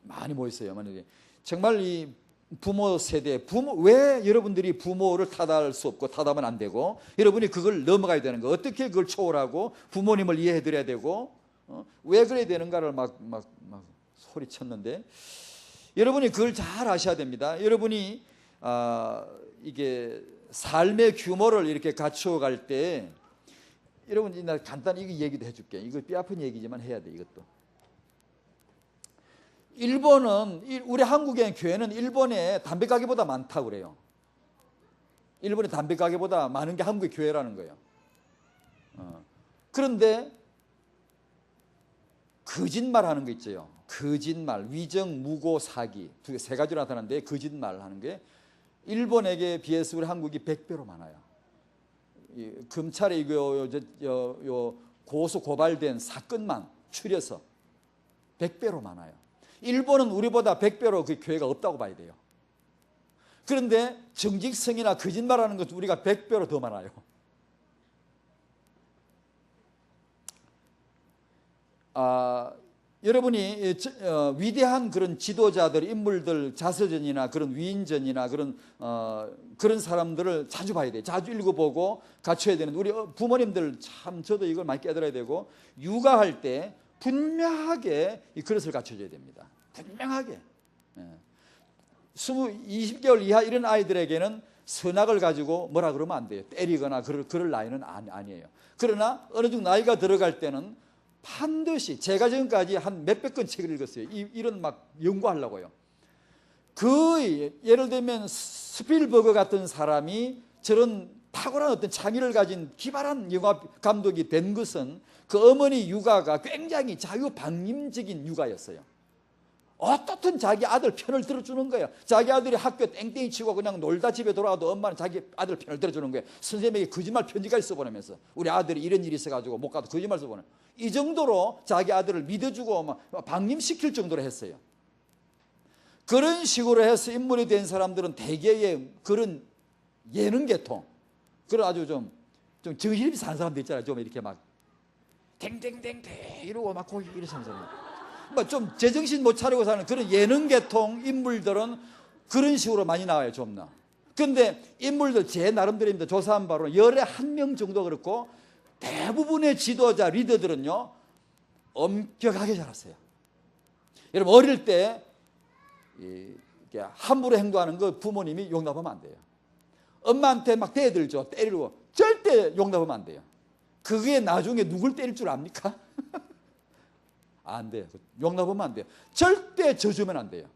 많이 모였어요. 만약에 정말 이 부모 세대, 왜 여러분들이 부모를 타다할 수 없고 타다하면 안 되고 여러분이 그걸 넘어가야 되는 거, 어떻게 그걸 초월하고 부모님을 이해해 드려야 되고 왜 그래야 되는가를 막 소리쳤는데 여러분이 그걸 잘 아셔야 됩니다. 여러분이 이게 삶의 규모를 이렇게 갖추어 갈 때 여러분 나 간단히 이거 얘기도 해줄게. 이거 뼈 아픈 얘기지만 해야 돼. 이것도. 일본은 우리 한국의 교회는 일본에 담배 가게보다 많다고 그래요. 일본의 담배 가게보다 많은 게 한국의 교회라는 거예요. 그런데 거짓말하는 거 있죠. 거짓말, 위정, 무고, 사기 세 가지로 나타나는데 거짓말하는 게 일본에게 비해서 우리 한국이 100배로 많아요. 검찰에 고소 고발된 사건만 추려서 100배로 많아요. 일본은 우리보다 100배로 그 교회가 없다고 봐야 돼요. 그런데 정직성이나 거짓말하는 것도 우리가 100배로 더 많아요. 여러분이 위대한 그런 지도자들, 인물들 자서전이나 그런 위인전이나 그런 사람들을 자주 봐야 돼요. 자주 읽어보고 갖춰야 되는데 우리 부모님들 참 저도 이걸 많이 깨달아야 되고 육아할 때 분명하게 이 그릇을 갖춰줘야 됩니다. 분명하게. 20개월 이하 이런 아이들에게는 선악을 가지고 뭐라 그러면 안 돼요. 때리거나 그럴 나이는 아니에요. 그러나 어느 정도 나이가 들어갈 때는 반드시 제가 지금까지 한 몇백 권 책을 읽었어요. 이런 막 연구하려고요. 예를 들면 스필버그 같은 사람이 저런 탁월한 어떤 창의를 가진 기발한 영화 감독이 된 것은 그 어머니 육아가 굉장히 자유방임적인 육아였어요. 어떻든 자기 아들 편을 들어주는 거예요. 자기 아들이 학교 땡땡이 치고 그냥 놀다 집에 돌아가도 엄마는 자기 아들 편을 들어주는 거예요. 선생님에게 거짓말 편지까지 써보내면서 우리 아들이 이런 일이 있어가지고 못 가도 거짓말 써보내. 이 정도로 자기 아들을 믿어주고 막 방임시킬 정도로 했어요. 그런 식으로 해서 인물이 된 사람들은 대개의 그런 예능계통, 그런 아주 좀 정신이 산 사람들 있잖아요. 좀 이렇게 막 댕댕댕댕 이러고 막 거기 이렇게 사는 사람. 좀 제정신 못 차리고 사는 그런 예능계통 인물들은 그런 식으로 많이 나와요. 좀나. 그런데 인물들 제 나름대로입니다. 조사한 바로는 열에 한 명 정도 그렇고 대부분의 지도자 리더들은요 엄격하게 자랐어요. 여러분 어릴 때 함부로 행동하는 거 부모님이 용납하면 안 돼요. 엄마한테 막 대들죠. 때리고 절대 용납하면 안 돼요. 그게 나중에 누굴 때릴 줄 압니까? 안 돼요. 용납하면 안 돼요. 절대 져주면 안 돼요.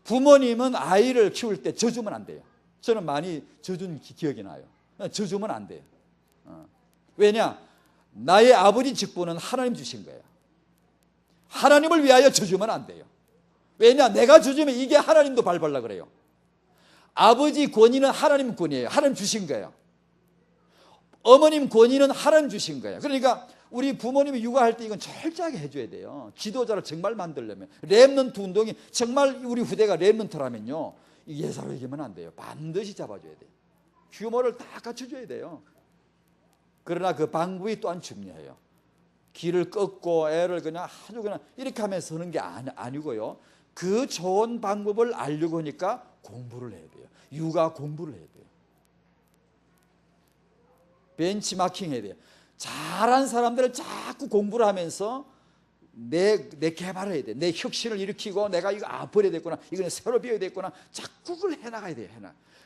부모님은 아이를 키울 때 져주면 안 돼요. 저는 많이 져준 기억이 나요. 져주면 안 돼요. 왜냐? 나의 아버지 직분은 하나님 주신 거예요. 하나님을 위하여 져주면 안 돼요. 왜냐? 내가 져주면 이게 하나님도 밟으려고 그래요. 아버지 권위는 하나님 권위예요. 하나님 주신 거예요. 어머님 권위는 하나님 주신 거예요. 그러니까 우리 부모님이 육아할 때 이건 철저하게 해줘야 돼요. 지도자를 정말 만들려면. 렘넌트 운동이 정말 우리 후대가 렘넌트라면요 예사로이기면 안 돼요. 반드시 잡아줘야 돼요. 규모를 다 갖춰줘야 돼요. 그러나 그 방법이 또한 중요해요. 길을 꺾고 애를 그냥 아주 그냥 이렇게 하면서 하는 게 아니고요. 그 좋은 방법을 알려고 하니까 공부를 해야 돼요. 육아 공부를 해야 돼요. 벤치마킹 해야 돼요. 잘한 사람들을 자꾸 공부를 하면서 내 개발을 해야 돼. 내 혁신을 일으키고 내가 이거 버려야 되겠구나. 이거는 새로 배워야 되겠구나. 자꾸 그걸 해나가야 돼요.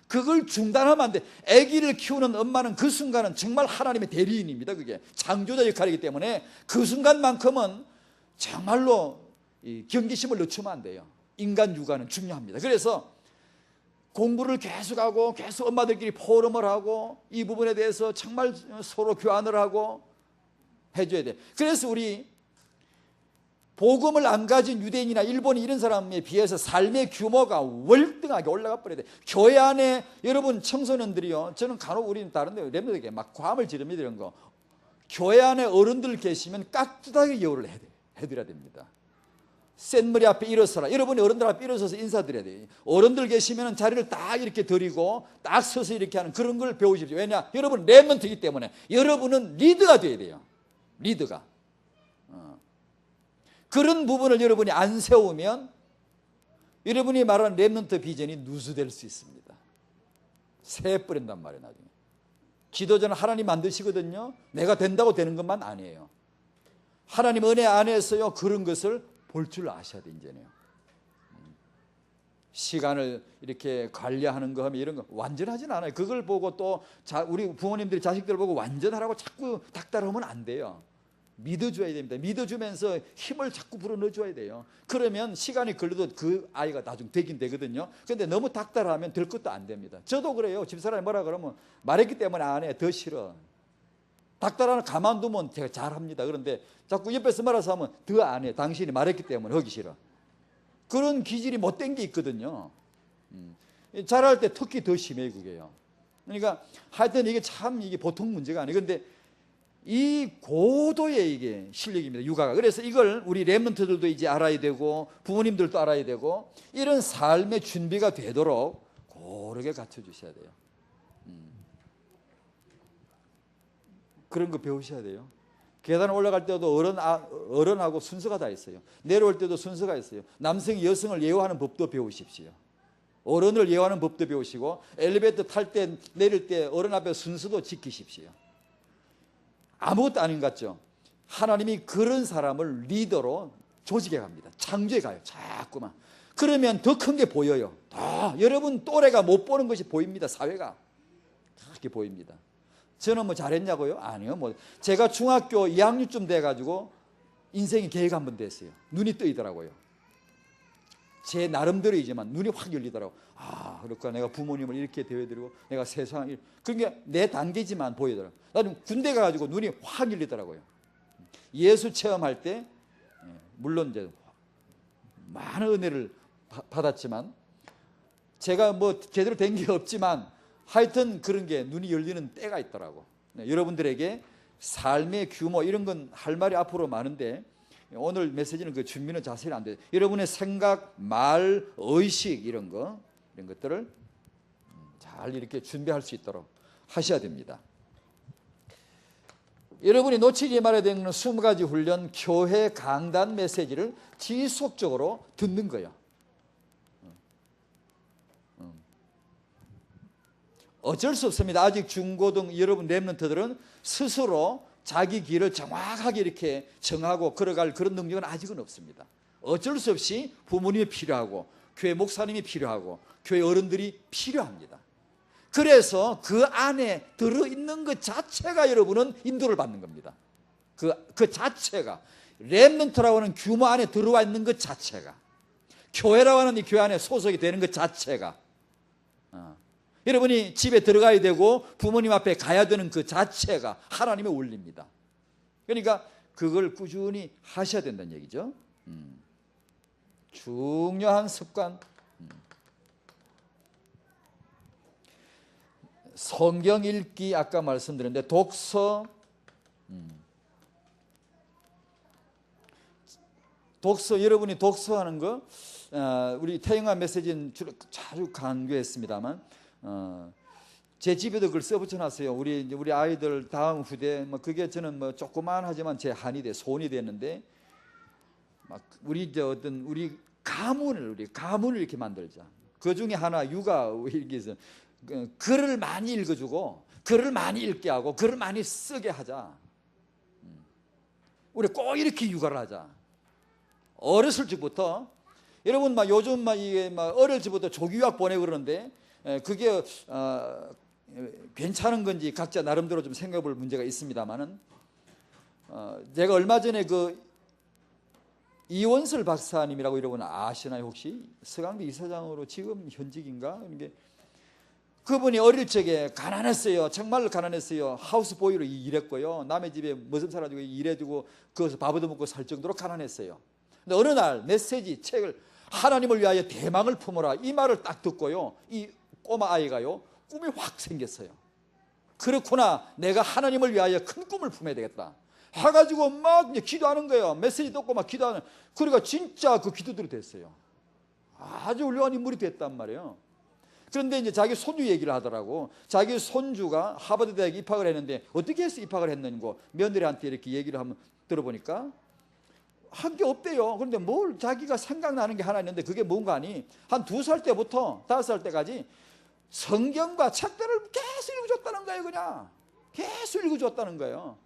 그걸 중단하면 안 돼. 아기를 키우는 엄마는 그 순간은 정말 하나님의 대리인입니다. 그게 창조자 역할이기 때문에 그 순간만큼은 정말로 경계심을 늦추면 안 돼요. 인간 육아는 중요합니다. 그래서 공부를 계속하고 계속 엄마들끼리 포럼을 하고 이 부분에 대해서 정말 서로 교환을 하고 해줘야 돼. 그래서 우리 복음을 안 가진 유대인이나 일본인 이런 사람에 비해서 삶의 규모가 월등하게 올라가 버려야 돼. 교회 안에 여러분 청소년들이요. 저는 간혹 우리는 다른데 렘들에게 막 과음을 지릅니다 이런 거. 교회 안에 어른들 계시면 깍두하게 예우를 해드려야 됩니다. 센 머리 앞에 일어서라. 여러분이 어른들 앞에 일어서서 인사드려야 돼요. 어른들 계시면 자리를 딱 이렇게 드리고 딱 서서 이렇게 하는 그런 걸 배우십시오. 왜냐? 여러분 렘넌트이기 때문에 여러분은 리더가 돼야 돼요. 리더가. 그런 부분을 여러분이 안 세우면 여러분이 말하는 렘넌트 비전이 누수될 수 있습니다. 새버린단 말이에요. 나중에. 지도자는 하나님 만드시거든요. 내가 된다고 되는 것만 아니에요. 하나님 은혜 안에서요 그런 것을 볼 줄 아셔야 돼 이제는요. 시간을 이렇게 관리하는 거 하면 이런 거 완전하진 않아요. 그걸 보고 또 우리 부모님들이 자식들 보고 완전하라고 자꾸 닥달하면 안 돼요. 믿어줘야 됩니다. 믿어주면서 힘을 자꾸 불어넣어줘야 돼요. 그러면 시간이 걸려도 그 아이가 나중 되긴 되거든요. 그런데 너무 닥달하면 될 것도 안 됩니다. 저도 그래요. 집사람이 뭐라 그러면 말했기 때문에 안 해. 더 싫어. 닥달하는 가만두면 제가 잘합니다. 그런데 자꾸 옆에서 말아서 하면 더 안 해. 당신이 말했기 때문에 하기 싫어. 그런 기질이 못된 게 있거든요. 잘할 때 특히 더 심해 그게요. 그러니까 하여튼 이게 참 이게 보통 문제가 아니에요. 그런데 이 고도의 이게 실력입니다. 육아가. 그래서 이걸 우리 렘넌트들도 이제 알아야 되고 부모님들도 알아야 되고 이런 삶의 준비가 되도록 고르게 갖춰 주셔야 돼요. 그런 거 배우셔야 돼요. 계단 올라갈 때도 어른하고 순서가 다 있어요. 내려올 때도 순서가 있어요. 남성이 여성을 예우하는 법도 배우십시오. 어른을 예우하는 법도 배우시고 엘리베이터 탈 때 내릴 때 어른 앞에 순서도 지키십시오. 아무것도 아닌 것 같죠. 하나님이 그런 사람을 리더로 조직해 갑니다. 창조해 가요. 자꾸만. 그러면 더 큰 게 보여요. 여러분 또래가 못 보는 것이 보입니다. 사회가 그렇게 보입니다. 저는 뭐 잘했냐고요? 아니요. 뭐 제가 중학교 2학년쯤 돼가지고 인생이 계획 한번 됐어요. 눈이 뜨이더라고요. 제 나름대로이지만 눈이 확 열리더라고. 그러니까 내가 부모님을 이렇게 대해드리고 내가 세상을 그게 내 단계지만 보이더라고. 나는 군대 가가지고 눈이 확 열리더라고요. 예수 체험할 때 물론 이제 많은 은혜를 받았지만 제가 뭐 제대로 된 게 없지만 하여튼 그런 게 눈이 열리는 때가 있더라고. 여러분들에게 삶의 규모 이런 건 할 말이 앞으로 많은데 오늘 메시지는 그 준비는 자세히 안 돼요. 여러분의 생각, 말, 의식 이런 것들을 잘 이렇게 준비할 수 있도록 하셔야 됩니다. 여러분이 놓치지 말아야 되는 20가지 훈련, 교회 강단 메시지를 지속적으로 듣는 거예요. 어쩔 수 없습니다. 아직 중고등 여러분 렘넌트들은 스스로 자기 길을 정확하게 이렇게 정하고 걸어갈 그런 능력은 아직은 없습니다. 어쩔 수 없이 부모님이 필요하고 교회 목사님이 필요하고 교회 어른들이 필요합니다. 그래서 그 안에 들어있는 것 자체가 여러분은 인도를 받는 겁니다. 그 자체가 렘넌트라고 하는 규모 안에 들어와 있는 것 자체가 교회라고 하는 이 교회 안에 소속이 되는 것 자체가 여러분이 집에 들어가야 되고 부모님 앞에 가야 되는 그 자체가 하나님의 원리입니다. 그러니까 그걸 꾸준히 하셔야 된다는 얘기죠. 중요한 습관. 성경 읽기 아까 말씀드렸는데 독서 여러분이 독서하는 거 우리 태영아 메시지는 자주 강조했습니다만 제 집에도 그걸 써붙여놨어요. 우리 아이들 다음 후대 뭐 그게 저는 뭐 조그만하지만 제 한이 돼 손이 됐는데 막 우리 가문을 이렇게 만들자. 그 중에 하나 육아 일기에서 글을 많이 읽어주고 글을 많이 읽게 하고 글을 많이 쓰게 하자. 우리 꼭 이렇게 육아를 하자. 어렸을 적부터 여러분 막 요즘 막 이게 막 어릴 적부터 조기유학 보내고 그러는데 그게 괜찮은 건지 각자 나름대로 좀 생각해볼 문제가 있습니다만은 제가 얼마 전에 그 이원설 박사님이라고 여러분 아시나요 혹시? 서강대 이사장으로 지금 현직인가? 그분이 어릴 적에 가난했어요. 정말 가난했어요. 하우스보이로 일했고요. 남의 집에 머슴 살아주고 일해주고 거기서 밥 얻어먹고 살 정도로 가난했어요. 근데 어느 날 메시지 책을 하나님을 위하여 대망을 품어라 이 말을 딱 듣고요. 이 꼬마 아이가요 꿈이 확 생겼어요. 그렇구나 내가 하나님을 위하여 큰 꿈을 품어야 되겠다 해가지고 막 이제 기도하는 거예요. 메시지 듣고 막 기도하는. 그러니까 진짜 그 기도대로 됐어요. 아주 훌륭한 인물이 됐단 말이에요. 그런데 이제 자기 손주 얘기를 하더라고. 자기 손주가 하버드 대학에 입학을 했는데 어떻게 해서 입학을 했는고 며느리한테 이렇게 얘기를 한번 들어보니까 한 게 없대요. 그런데 뭘 자기가 생각나는 게 하나 있는데 그게 뭔가 하니 한 2살 때부터 5살 때까지 성경과 책들을 계속 읽어줬다는 거예요. 그냥 계속 읽어줬다는 거예요.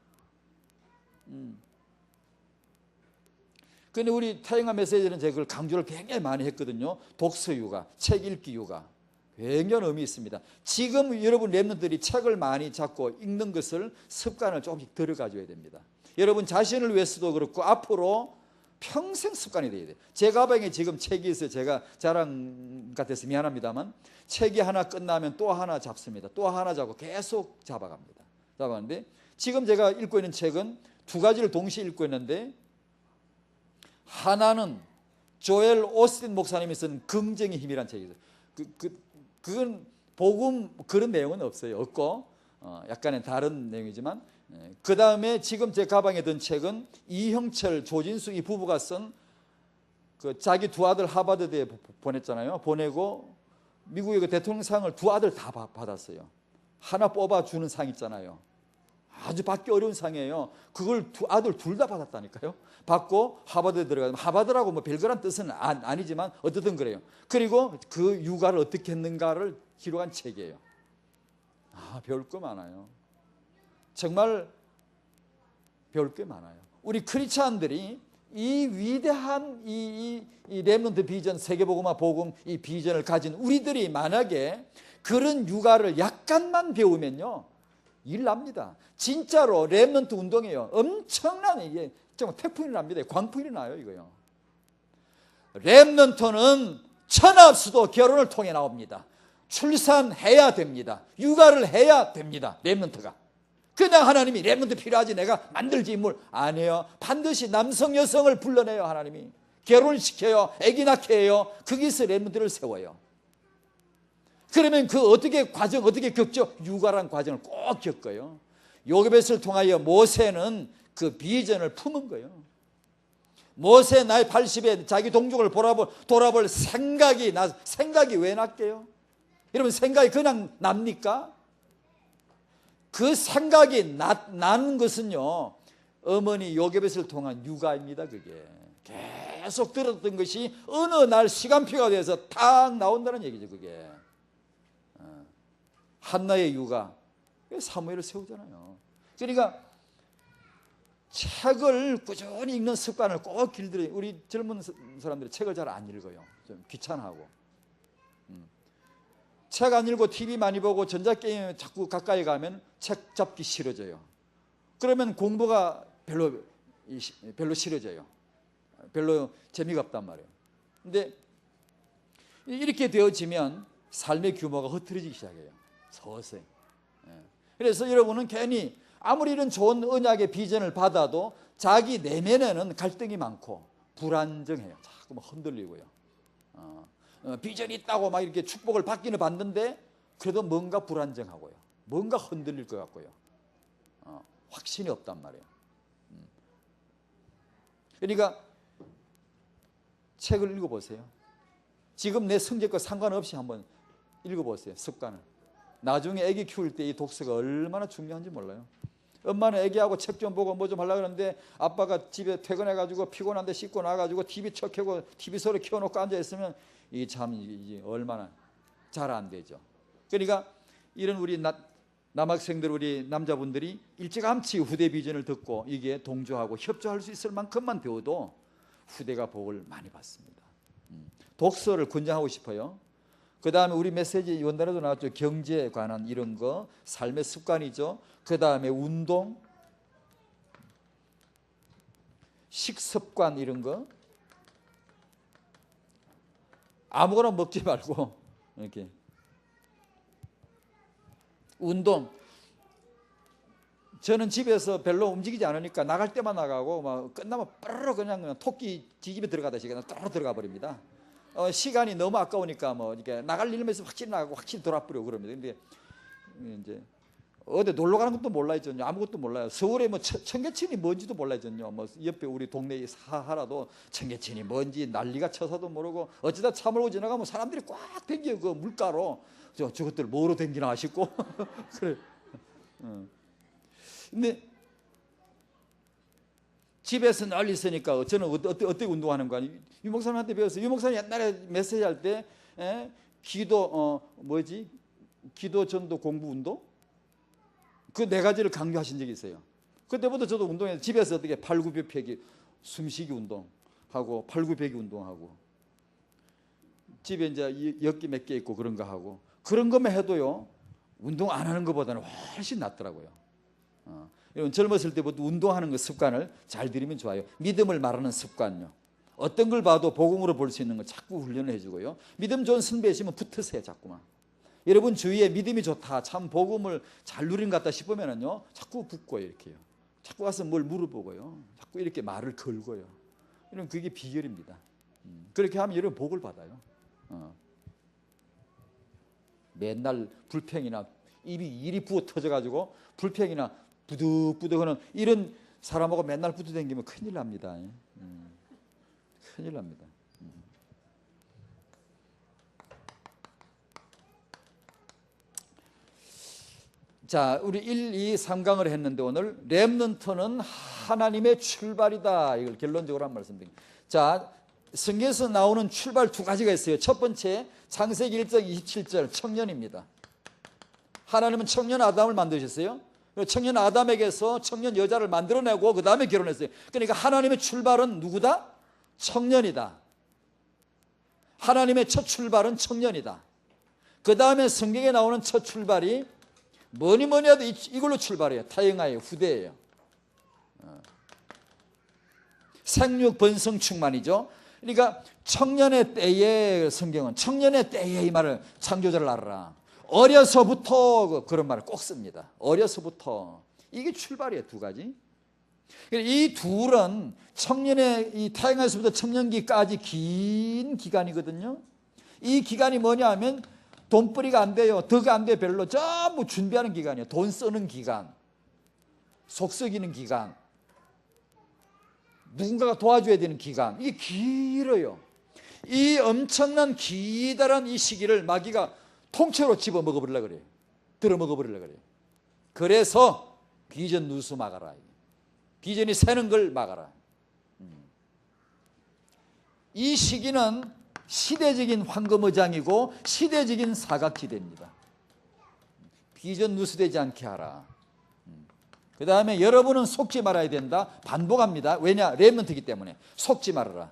근데 우리 태영아 메시지는 제가 그걸 강조를 굉장히 많이 했거든요. 독서 육아, 책 읽기 육아. 굉장히 의미 있습니다. 지금 여러분 랩런들이 책을 많이 잡고 읽는 것을 습관을 조금씩 들어가줘야 됩니다. 여러분 자신을 위해서도 그렇고 앞으로 평생 습관이 돼야 돼요. 제 가방에 지금 책이 있어요. 제가 자랑 같아서 미안합니다만 책이 하나 끝나면 또 하나 잡습니다. 또 하나 잡고 계속 잡아갑니다. 잡았는데 지금 제가 읽고 있는 책은 두 가지를 동시에 읽고 있는데 하나는 조엘 오스틴 목사님이 쓴 긍정의 힘이라는 책이죠. 그건 복음 그런 내용은 없고 약간의 다른 내용이지만 그 다음에 지금 제 가방에 든 책은 이형철, 조진수 이 부부가 쓴 그 자기 두 아들 하버드대에 보냈잖아요. 보내고 미국의 그 대통령상을 두 아들 다 받았어요. 하나 뽑아주는 상 있잖아요. 아주 받기 어려운 상이에요. 그걸 두 아들 둘 다 받았다니까요. 받고 하버드에 들어가면 하버드라고 뭐 별거란 뜻은 아니지만 어쨌든 그래요. 그리고 그 육아를 어떻게 했는가를 기록한 책이에요. 배울 거 많아요. 정말 배울 게 많아요. 우리 크리스찬들이 이 위대한 이 렘넌트 비전, 세계복음화 복음 이 비전을 가진 우리들이 만약에 그런 육아를 약간만 배우면요 일 납니다. 진짜로 렘넌트 운동이에요. 엄청난 이게 정말 태풍이 납니다. 광풍이 나요 이거요. 렘넌트는 천합수도 결혼을 통해 나옵니다. 출산해야 됩니다. 육아를 해야 됩니다. 렘넌트가. 그냥 하나님이 렘넌트 필요하지 내가 만들지 인물 아니에요. 반드시 남성 여성을 불러내요. 하나님이 결혼을 시켜요. 아기 낳게 해요. 거기서 렘넌트를 세워요. 그러면 그 어떻게 과정 어떻게 겪죠? 육아란 과정을 꼭 겪어요. 요셉을 통하여 모세는 그 비전을 품은 거예요. 모세 나이 80에 자기 동족을 돌아볼 생각이 왜 났게요? 여러분 생각이 그냥 납니까? 그 생각이 나는 것은요 어머니 요게벳을 통한 육아입니다. 그게 계속 들었던 것이 어느 날 시간표가 돼서 탁 나온다는 얘기죠. 그게 한나의 육아 사무엘을 세우잖아요. 그러니까 책을 꾸준히 읽는 습관을 꼭 길들여요. 우리 젊은 사람들이 책을 잘 안 읽어요. 좀 귀찮아하고 책 안 읽고 TV 많이 보고 전자게임 자꾸 가까이 가면 책 잡기 싫어져요. 그러면 공부가 별로 싫어져요. 별로 재미가 없단 말이에요. 근데 이렇게 되어지면 삶의 규모가 흐트러지기 시작해요. 서서히. 그래서 여러분은 괜히 아무리 이런 좋은 언약의 비전을 받아도 자기 내면에는 갈등이 많고 불안정해요. 자꾸 막 흔들리고요. 비전이 있다고 막 이렇게 축복을 받기는 받는데 그래도 뭔가 불안정하고요. 뭔가 흔들릴 것 같고요. 확신이 없단 말이에요. 그러니까 책을 읽어보세요. 지금 내 성적과 상관없이 한번 읽어보세요. 습관을. 나중에 아기 키울 때 이 독서가 얼마나 중요한지 몰라요. 엄마는 아기하고 책 좀 보고 뭐 좀 하려고 그러는데 아빠가 집에 퇴근해가지고 피곤한데 씻고 나가지고 TV 켜고 TV 소리 켜놓고 앉아있으면 이게 참 이제 얼마나 잘 안 되죠. 그러니까 이런 우리 남학생들 우리 남자분들이 일찌감치 후대 비전을 듣고 이게 동조하고 협조할 수 있을 만큼만 배워도 후대가 복을 많이 받습니다. 독서를 권장하고 싶어요. 그 다음에 우리 메시지 원단에도 나왔죠. 경제에 관한 이런 거 삶의 습관이죠. 그 다음에 운동, 식습관 이런 거 아무거나 먹지 말고 이렇게 운동. 저는 집에서 별로 움직이지 않으니까 나갈 때만 나가고 막 끝나면 빠르르 그냥 토끼 지집에 들어가듯이 그냥 따로 들어가 버립니다. 시간이 너무 아까우니까 뭐 이렇게 나갈 일만 있으면 확실히 나가고 확실히 돌아버리고 그럽니다. 근데 이제 어디 놀러 가는 것도 몰라요. 아무것도 몰라요. 서울에 뭐 청계천이 뭔지도 몰라요. 뭐 옆에 우리 동네 사하라도 청계천이 뭔지 난리가 쳐서도 모르고 어쩌다 차 몰고 지나가면 사람들이 꽉 댕겨 그 물가로 저것들 뭐로 댕기나 싶고 그래. 근데 집에서 널리 있으니까 저는 어떻게 운동하는 거 아니에요? 유목사님한테 배웠어요. 유목사님 옛날에 메시지 할 때 기도 기도 전도 공부 운동 그 네 가지를 강조하신 적이 있어요. 그때부터 저도 운동해서 집에서 어떻게 팔굽혀펴기 숨쉬기 운동 하고 팔굽혀펴기 운동하고 집에 이제 엿기 몇 개 있고 그런 거 하고 그런 것만 해도요 운동 안 하는 것보다는 훨씬 낫더라고요. 여러분 젊었을 때부터 운동하는 것 습관을 잘 들이면 좋아요. 믿음을 말하는 습관요. 어떤 걸 봐도 복음으로 볼 수 있는 걸 자꾸 훈련을 해주고요. 믿음 좋은 선배이시면 붙으세요. 자꾸만. 여러분 주위에 믿음이 좋다, 참 복음을 잘 누린 것 같다 싶으면은요 자꾸 붙고요. 이렇게요. 자꾸 와서 뭘 물어보고요. 자꾸 이렇게 말을 걸고요. 이런 그게 비결입니다. 그렇게 하면 여러분 복을 받아요. 맨날 불평이나 일이 부어 터져가지고 불평이나 부득부득하는 이런 사람하고 맨날 붙어 다니면 큰일 납니다. 큰일 납니다. 자, 우리 1, 2, 3강을 했는데 오늘 렘넌트는 하나님의 출발이다. 이걸 결론적으로 한 말씀드립니다. 자, 성경에서 나오는 출발 두 가지가 있어요. 첫 번째 창세기 1장 27절 청년입니다. 하나님은 청년 아담을 만드셨어요. 청년 아담에게서 청년 여자를 만들어내고 그 다음에 결혼했어요. 그러니까 하나님의 출발은 누구다? 청년이다. 하나님의 첫 출발은 청년이다. 그 다음에 성경에 나오는 첫 출발이 뭐니 해도 이걸로 출발해요. 타영하예요. 후대예요. 생육 번성 충만이죠. 그러니까 청년의 때에 성경은 청년의 때에 이 말을 창조자를 알아라. 어려서부터 그런 말을 꼭 씁니다. 어려서부터 이게 출발이에요. 두 가지. 이 둘은 청년의 이 타영에서부터 청년기까지 긴 기간이거든요. 이 기간이 뭐냐 하면 돈벌이가 안 돼요. 덕이 안 돼요. 별로. 전부 준비하는 기간이에요. 돈 쓰는 기간. 속 썩이는 기간. 누군가가 도와줘야 되는 기간. 이게 길어요. 이 엄청난 기다란 이 시기를 마귀가 통째로 집어 먹어버리려고 그래요. 들어 먹어버리려고 그래요. 그래서 비전 누수 막아라. 비전이 새는 걸 막아라. 이 시기는 시대적인 황금의장이고 시대적인 사각지대입니다. 비전 누수되지 않게 하라. 그 다음에 여러분은 속지 말아야 된다. 반복합니다. 왜냐? 렘넌트이기 때문에. 속지 말아라.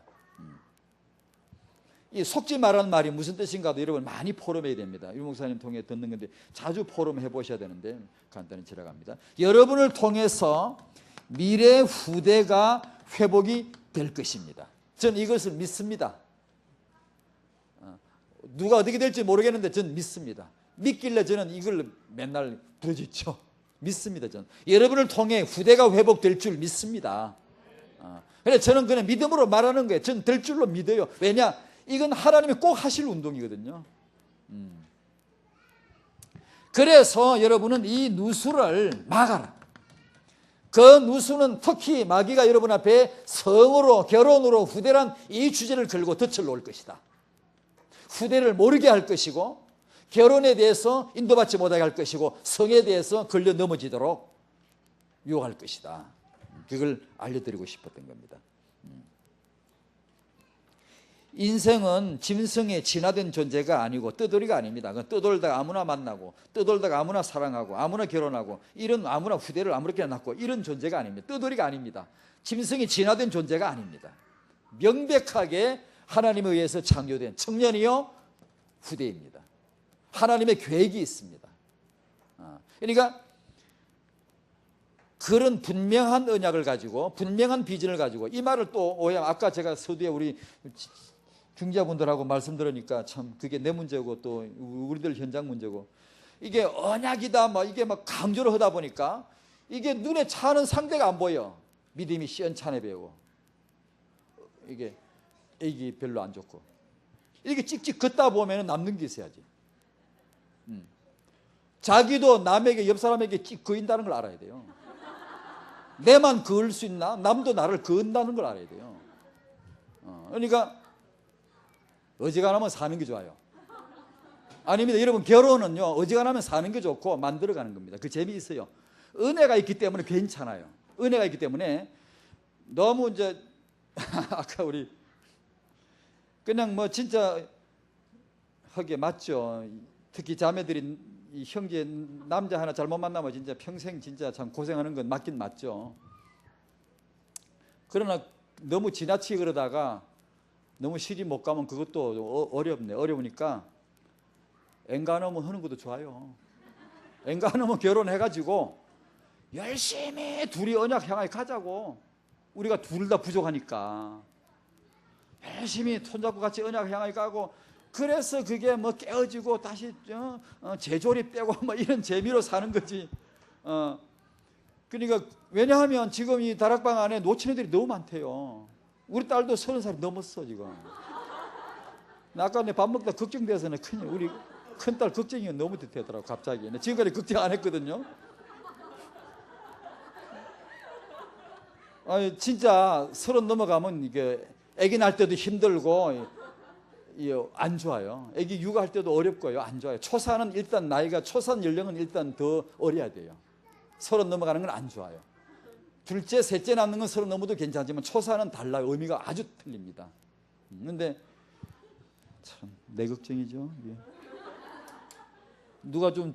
이 속지 말라는 말이 무슨 뜻인가도 여러분 많이 포럼해야 됩니다. 유 목사님 통해 듣는 건데 자주 포럼 해보셔야 되는데 간단히 지나갑니다. 여러분을 통해서 미래 후대가 회복이 될 것입니다. 저는 이것을 믿습니다. 누가 어떻게 될지 모르겠는데 저는 믿습니다. 믿길래 저는 이걸 맨날 부르짖죠. 믿습니다. 저는 여러분을 통해 후대가 회복될 줄 믿습니다. 그래서 저는 그냥 믿음으로 말하는 거예요. 저는 될 줄로 믿어요. 왜냐? 이건 하나님이 꼭 하실 운동이거든요. 그래서 여러분은 이 누수를 막아라. 그 누수는 특히 마귀가 여러분 앞에 성으로 결혼으로 후대란 이 주제를 걸고 덫을 놓을 것이다. 후대를 모르게 할 것이고 결혼에 대해서 인도받지 못하게 할 것이고 성에 대해서 걸려 넘어지도록 유혹할 것이다. 그걸 알려드리고 싶었던 겁니다. 인생은 짐승에 진화된 존재가 아니고 떠돌이가 아닙니다. 떠돌다가 아무나 만나고 떠돌다가 아무나 사랑하고 아무나 결혼하고 이런 아무나 후대를 아무렇게나 낳고 이런 존재가 아닙니다. 떠돌이가 아닙니다. 짐승이 진화된 존재가 아닙니다. 명백하게 하나님에 의해서 창조된 청년이요 후대입니다. 하나님의 계획이 있습니다. 그러니까 그런 분명한 언약을 가지고 분명한 비전을 가지고 이 말을 또 오해하면 아까 제가 서두에 우리 중자분들하고 말씀 들으니까 참 그게 내 문제고 또 우리들 현장 문제고 이게 언약이다 막 이게 막 강조를 하다 보니까 이게 눈에 차는 상대가 안 보여. 믿음이 시원찮게 배우고 이게 애기 별로 안 좋고 이렇게 찍찍 걷다 보면 남는 게 있어야지. 자기도 남에게 옆 사람에게 찍 그인다는 걸 알아야 돼요. 내만 그을 수 있나? 남도 나를 그은다는 걸 알아야 돼요. 그러니까 어지간하면 사는 게 좋아요. 아닙니다. 여러분 결혼은요 어지간하면 사는 게 좋고 만들어가는 겁니다. 그 재미있어요. 은혜가 있기 때문에 괜찮아요. 은혜가 있기 때문에 너무 이제 아까 우리 그냥 뭐 진짜 하게 맞죠. 특히 자매들이 이 형제 남자 하나 잘못 만나면 진짜 평생 진짜 참 고생하는 건 맞긴 맞죠. 그러나 너무 지나치게 그러다가 너무 시집 못 가면 그것도 어렵네. 어려우니까 엔간하면 하는 것도 좋아요. 엔간하면 결혼해가지고 열심히 둘이 언약 향하에 가자고. 우리가 둘 다 부족하니까 열심히 손잡고 같이 언약 향하에 가고, 그래서 그게 뭐 깨어지고 다시 재조립되고 뭐 이런 재미로 사는 거지. 그러니까 왜냐하면 지금 이 다락방 안에 놓친 애들이 너무 많대요. 우리 딸도 30살이 넘었어 지금. 나 아까 내 밥 먹다 걱정돼서 우리 큰딸 걱정이 너무 되더라고 갑자기. 지금까지 걱정 안 했거든요. 아니 진짜 30 넘어가면 이게 아기 낳을 때도 힘들고 안 좋아요. 아기 육아할 때도 어렵고요. 안 좋아요. 초산은 일단 초산 연령은 일단 더 어려야 돼요. 30 넘어가는 건 안 좋아요. 둘째, 셋째 낳는 건 30 넘어도 괜찮지만 초산은 달라요. 의미가 아주 틀립니다. 근데 참 내 걱정이죠. 예. 누가 좀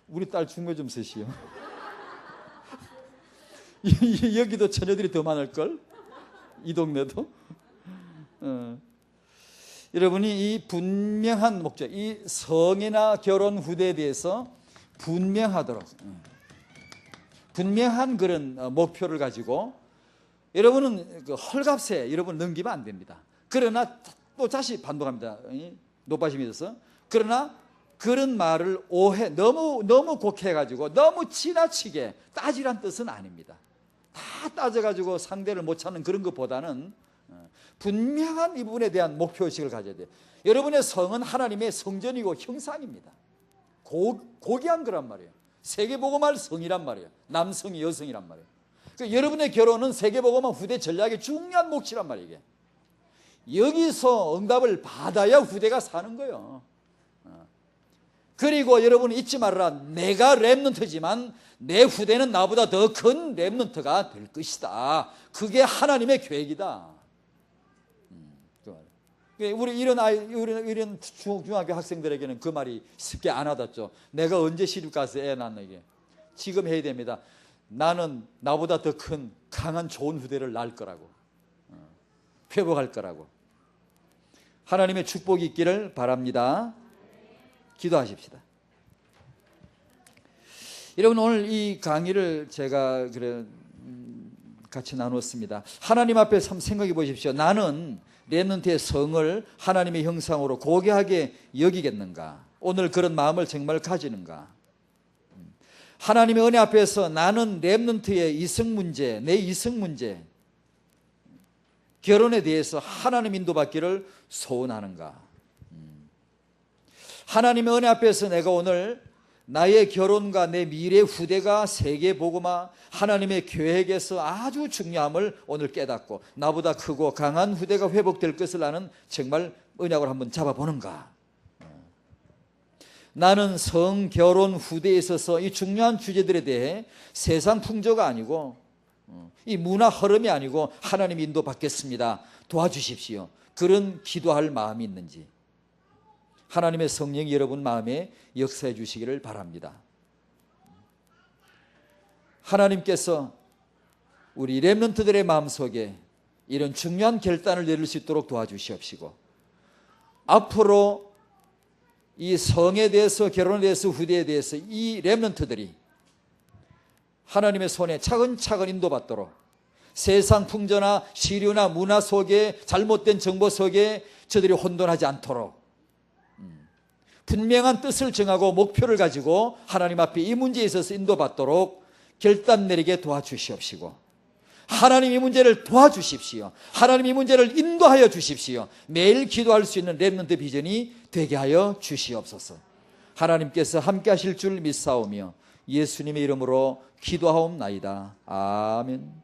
우리 딸 중매 좀 쓰시오. 여기도 처녀들이 더 많을걸? 이 동네도? 여러분이 이 분명한 목적, 이 성이나 결혼 후대에 대해서 분명하도록 분명한 그런 목표를 가지고 여러분은 그 헐값에 여러분 넘기면 안 됩니다. 그러나 또 다시 반복합니다. 노빠심이 있어서. 그러나 그런 말을 너무 곡해가지고 너무 지나치게 따지란 뜻은 아닙니다. 다 따져가지고 상대를 못 찾는 그런 것보다는 분명한 이 부분에 대한 목표의식을 가져야 돼요. 여러분의 성은 하나님의 성전이고 형상입니다. 고귀한 거란 말이에요. 세계복음할 성이란 말이에요. 남성이 여성이란 말이에요. 그러니까 여러분의 결혼은 세계복음화 후대 전략의 중요한 몫이란 말이에요. 이게. 여기서 응답을 받아야 후대가 사는 거예요. 그리고 여러분 잊지 말아라. 내가 렘넌트지만 내 후대는 나보다 더 큰 렘넌트가 될 것이다. 그게 하나님의 계획이다. 우리 이런 중학교 학생들에게는 그 말이 쉽게 안 와닿죠. 내가 언제 시집 가서 애 낳는게 지금 해야 됩니다. 나는 나보다 더 큰 강한 좋은 후대를 낳을 거라고, 회복할 거라고. 하나님의 축복이 있기를 바랍니다. 기도하십시다. 여러분 오늘 이 강의를 제가 같이 나눴습니다. 하나님 앞에 생각해 보십시오. 나는 렘넌트의 성을 하나님의 형상으로 고귀하게 여기겠는가? 오늘 그런 마음을 정말 가지는가? 하나님의 은혜 앞에서 나는 렘넌트의 이성 문제, 내 이성 문제, 결혼에 대해서 하나님 인도받기를 소원하는가? 하나님의 은혜 앞에서 내가 오늘 나의 결혼과 내 미래 후대가 세계복음화 하나님의 계획에서 아주 중요함을 오늘 깨닫고 나보다 크고 강한 후대가 회복될 것을 나는 정말 언약을 한번 잡아보는가? 나는 성, 결혼, 후대에 있어서 이 중요한 주제들에 대해 세상 풍조가 아니고 이 문화 흐름이 아니고 하나님 인도 받겠습니다. 도와주십시오. 그런 기도할 마음이 있는지 하나님의 성령이 여러분 마음에 역사해 주시기를 바랍니다. 하나님께서 우리 렘넌트들의 마음속에 이런 중요한 결단을 내릴 수 있도록 도와주시옵시고 앞으로 이 성에 대해서 결혼에 대해서 후대에 대해서 이 렘넌트들이 하나님의 손에 차근차근 인도받도록 세상 풍조나 시류나 문화 속에 잘못된 정보 속에 저들이 혼돈하지 않도록 분명한 뜻을 정하고 목표를 가지고 하나님 앞에 이 문제에 있어서 인도받도록 결단 내리게 도와주시옵시고 하나님 이 문제를 도와주십시오. 하나님 이 문제를 인도하여 주십시오. 매일 기도할 수 있는 렘넌트 비전이 되게 하여 주시옵소서. 하나님께서 함께 하실 줄 믿사오며 예수님의 이름으로 기도하옵나이다. 아멘.